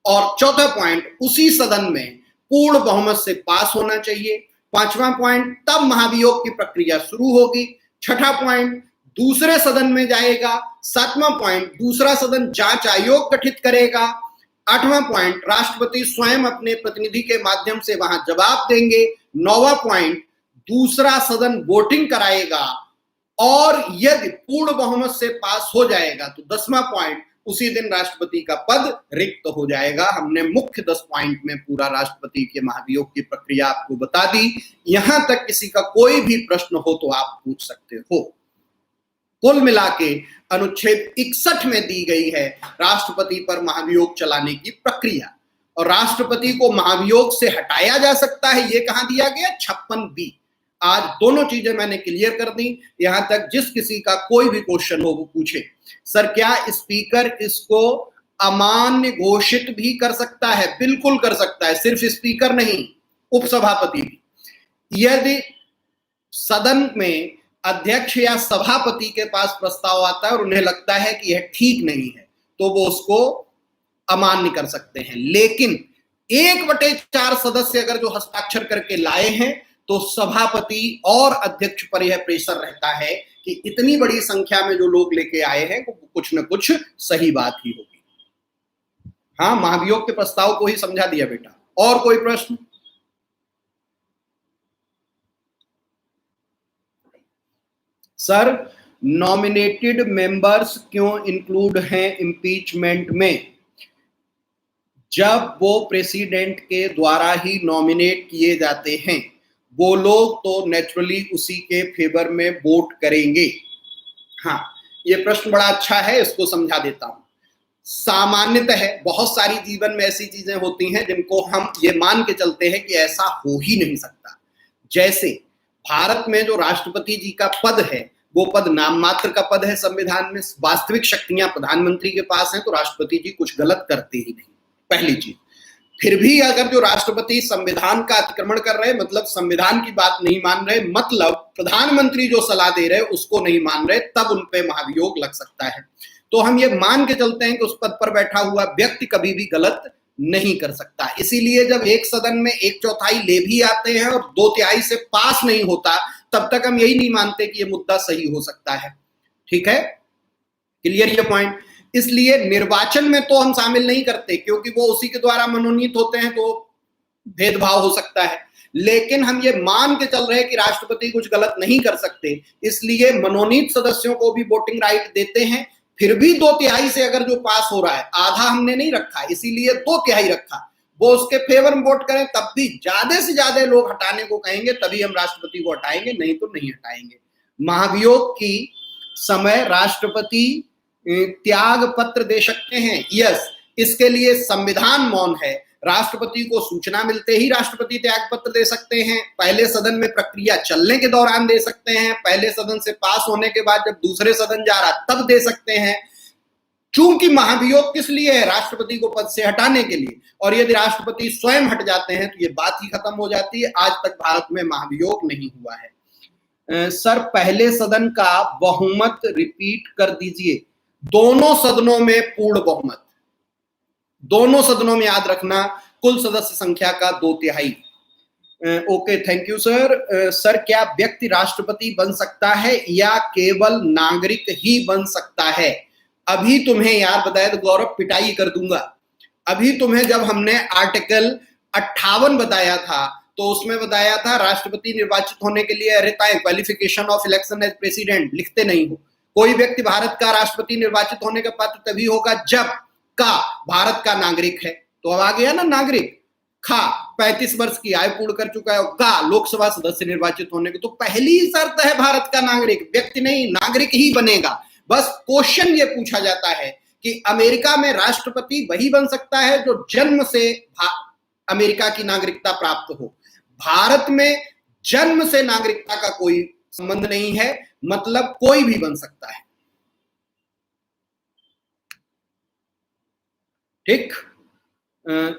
और चौथा पॉइंट उसी सदन में पूर्ण बहुमत से पास होना चाहिए। पांचवा पॉइंट तब महाभियोग की प्रक्रिया शुरू होगी। छठा पॉइंट दूसरे सदन में जाएगा। सातवां पॉइंट दूसरा सदन जांच आयोग गठित करेगा। आठवां पॉइंट राष्ट्रपति स्वयं अपने प्रतिनिधि के माध्यम से वहां जवाब देंगे। नौवां पॉइंट दूसरा सदन वोटिंग कराएगा और यदि पूर्ण बहुमत से पास हो जाएगा तो 10वां पॉइंट उसी दिन राष्ट्रपति का पद रिक्त हो जाएगा। हमने मुख्य 10 पॉइंट में पूरा राष्ट्रपति के महाभियोग की प्रक्रिया आपको बता दी। यहां तक किसी का कोई भी प्रश्न हो तो आप पूछ सकते हो। कुल मिला के अनुच्छेद 61 में दी गई है राष्ट्रपति पर महाभियोग चलाने की प्रक्रिया, और राष्ट्रपति को महाभियोग से हटाया जा सकता है। ये कहां दिया गया? 56B। आज दोनों चीजें मैंने क्लियर कर दी। यहां तक जिस किसी का कोई भी क्वेश्चन हो वो पूछे। सर क्या स्पीकर इसको अमान्य घोषित भी कर सकता है? बिल्कुल कर सकता है। सिर्फ स्पीकर नहीं, उपसभापति भी। यदि सदन में अध्यक्ष या सभापति के पास प्रस्ताव आता है और उन्हें लगता है कि यह ठीक नहीं है तो वो उसको अमान्य कर सकते हैं। लेकिन 1/4 सदस्य अगर जो हस्ताक्षर करके लाए हैं तो सभापति और अध्यक्ष पर यह प्रेशर रहता है कि इतनी बड़ी संख्या में जो लोग लेके आए हैं वो कुछ न कुछ सही बात ही होगी। हाँ, महाभियोग के प्रस्ताव को ही समझा दिया बेटा। और कोई प्रश्न? सर, नॉमिनेटेड मेंबर्स क्यों इंक्लूड हैं इम्पीचमेंट में? जब वो प्रेसिडेंट के द्वारा ही नॉमिनेट किए जाते हैं, वो लोग तो नेचुरली उसी के फेवर में वोट करेंगे। हाँ, ये प्रश्न बड़ा अच्छा है, इसको समझा देता हूं। सामान्यतः बहुत सारी जीवन में ऐसी चीजें होती हैं जिनको हम ये मान के चलते हैं कि ऐसा हो ही नहीं सकता। जैसे भारत में जो राष्ट्रपति जी का पद है, वो पद नाम मात्र का पद है संविधान में। वास्तविक शक्तियां प्रधानमंत्री के पास हैं, तो राष्ट्रपति जी कुछ गलत करते ही नहीं, पहली चीज। फिर भी अगर जो राष्ट्रपति संविधान का अतिक्रमण कर रहे, मतलब संविधान की बात नहीं मान रहे, मतलब प्रधानमंत्री जो सलाह दे रहे उसको नहीं मान रहे, तब उन पे महाभियोग लग सकता है। तो हम ये मान के चलते हैं कि उस पद पर बैठा हुआ व्यक्ति कभी भी गलत नहीं कर सकता। इसीलिए जब एक सदन में 1/4 ले भी आते हैं और 2/3 से पास नहीं होता, तब तक हम यही नहीं मानते कि ये मुद्दा सही हो सकता है। ठीक है, क्लियर ये पॉइंट? इसलिए निर्वाचन में तो हम शामिल नहीं करते, क्योंकि वो उसी के द्वारा मनोनीत होते हैं, तो भेदभाव हो सकता है। लेकिन हम ये मान के चल रहे हैं कि राष्ट्रपति कुछ गलत नहीं कर सकते, इसलिए मनोनीत सदस्यों को भी वोटिंग राइट देते हैं। फिर भी 2/3 से अगर जो पास हो रहा है, आधा हमने नहीं रखा, इसीलिए 2/3 रखा, वो उसके फेवर में वोट करें, तब भी ज्यादा से ज्यादा लोग हटाने को कहेंगे, तभी हम राष्ट्रपति को हटाएंगे, नहीं तो नहीं हटाएंगे। महाभियोग की समय राष्ट्रपति त्याग पत्र दे सकते हैं, यस, इसके लिए संविधान मौन है। राष्ट्रपति को सूचना मिलते ही राष्ट्रपति त्याग पत्र दे सकते हैं, पहले सदन में प्रक्रिया चलने के दौरान दे सकते हैं, पहले सदन से पास होने के बाद जब दूसरे सदन जा रहा तब दे सकते हैं। चूंकि महाभियोग किस लिए है? राष्ट्रपति को पद से हटाने के लिए, और यदि राष्ट्रपति स्वयं हट जाते हैं तो ये बात ही खत्म हो जाती है। आज तक भारत में महाभियोग नहीं हुआ है। सर, पहले सदन का बहुमत रिपीट कर दीजिए। दोनों सदनों में पूर्ण बहुमत, दोनों सदनों में, याद रखना, कुल सदस्य संख्या का 2/3। Okay, thank you sir. Sir, क्या व्यक्ति राष्ट्रपति बन सकता है या केवल नागरिक ही बन सकता है? अभी तुम्हें यार बताया तो गौरव पिटाई कर दूंगा। अभी तुम्हें जब हमने आर्टिकल 58 बताया था, तो उसमें बताया था राष्ट्रपति निर्वाचित होने के लिए अर्हताएं, qualification of election as president, लिखते नहीं हो। कोई व्यक्ति भारत का राष्ट्रपति निर्वाचित होने का पात्र तभी होगा जब का भारत का नागरिक है। तो अब आ गया ना नागरिक, खा 35 वर्ष की आयु पूर्ण कर चुका है, का लोकसभा सदस्य निर्वाचित होने की। तो पहली शर्त है भारत का नागरिक, व्यक्ति नहीं, नागरिक ही बनेगा। बस क्वेश्चन ये पूछा जाता है कि अमेरिका में राष्ट्रपति वही बन सकता है जो जन्म से अमेरिका की नागरिकता प्राप्त हो। भारत में जन्म से नागरिकता का कोई संबंध नहीं है, मतलब कोई भी बन सकता है। ठीक,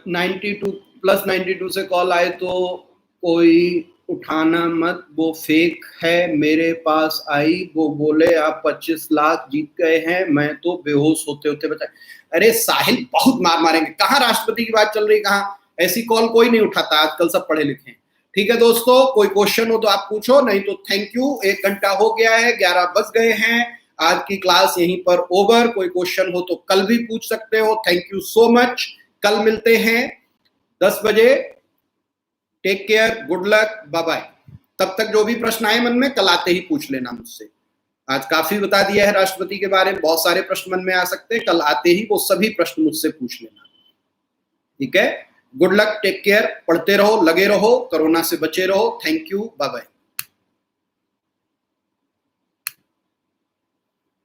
92+92 से कॉल आए तो कोई उठाना मत, वो फेक है। मेरे पास आई, वो बोले आप 25 लाख जीत गए हैं, मैं तो बेहोश होते होते बचा। अरे साहिल, बहुत मार मारेंगे। कहाँ राष्ट्रपति की बात चल रही, कहाँ? ऐसी कॉल कोई नहीं उठाता आजकल, सब पढ़े लिखे हैं। ठीक है दोस्तों, कोई क्वेश्चन हो तो आप पूछो, नहीं तो थैंक यू। 1 घंटा हो गया है, 11 बज गए हैं। आज की क्लास यहीं पर ओवर। कोई क्वेश्चन हो तो कल भी पूछ सकते हो। Thank you so much. कल मिलते हैं 10 बजे। Take care, good luck, bye bye. तब तक जो भी प्रश्न आए मन में, कल आते ही पूछ लेना मुझसे। आज काफी बता दिया है राष्ट्रपति के बारे में, बहुत सारे प्रश्न मन में आ सकते हैं, कल आते ही वो सभी प्रश्न मुझसे पूछ लेना। ठीक है, गुड लक, टेक केयर, पढ़ते रहो, लगे रहो, कोरोना से बचे रहो। Thank you, bye bye.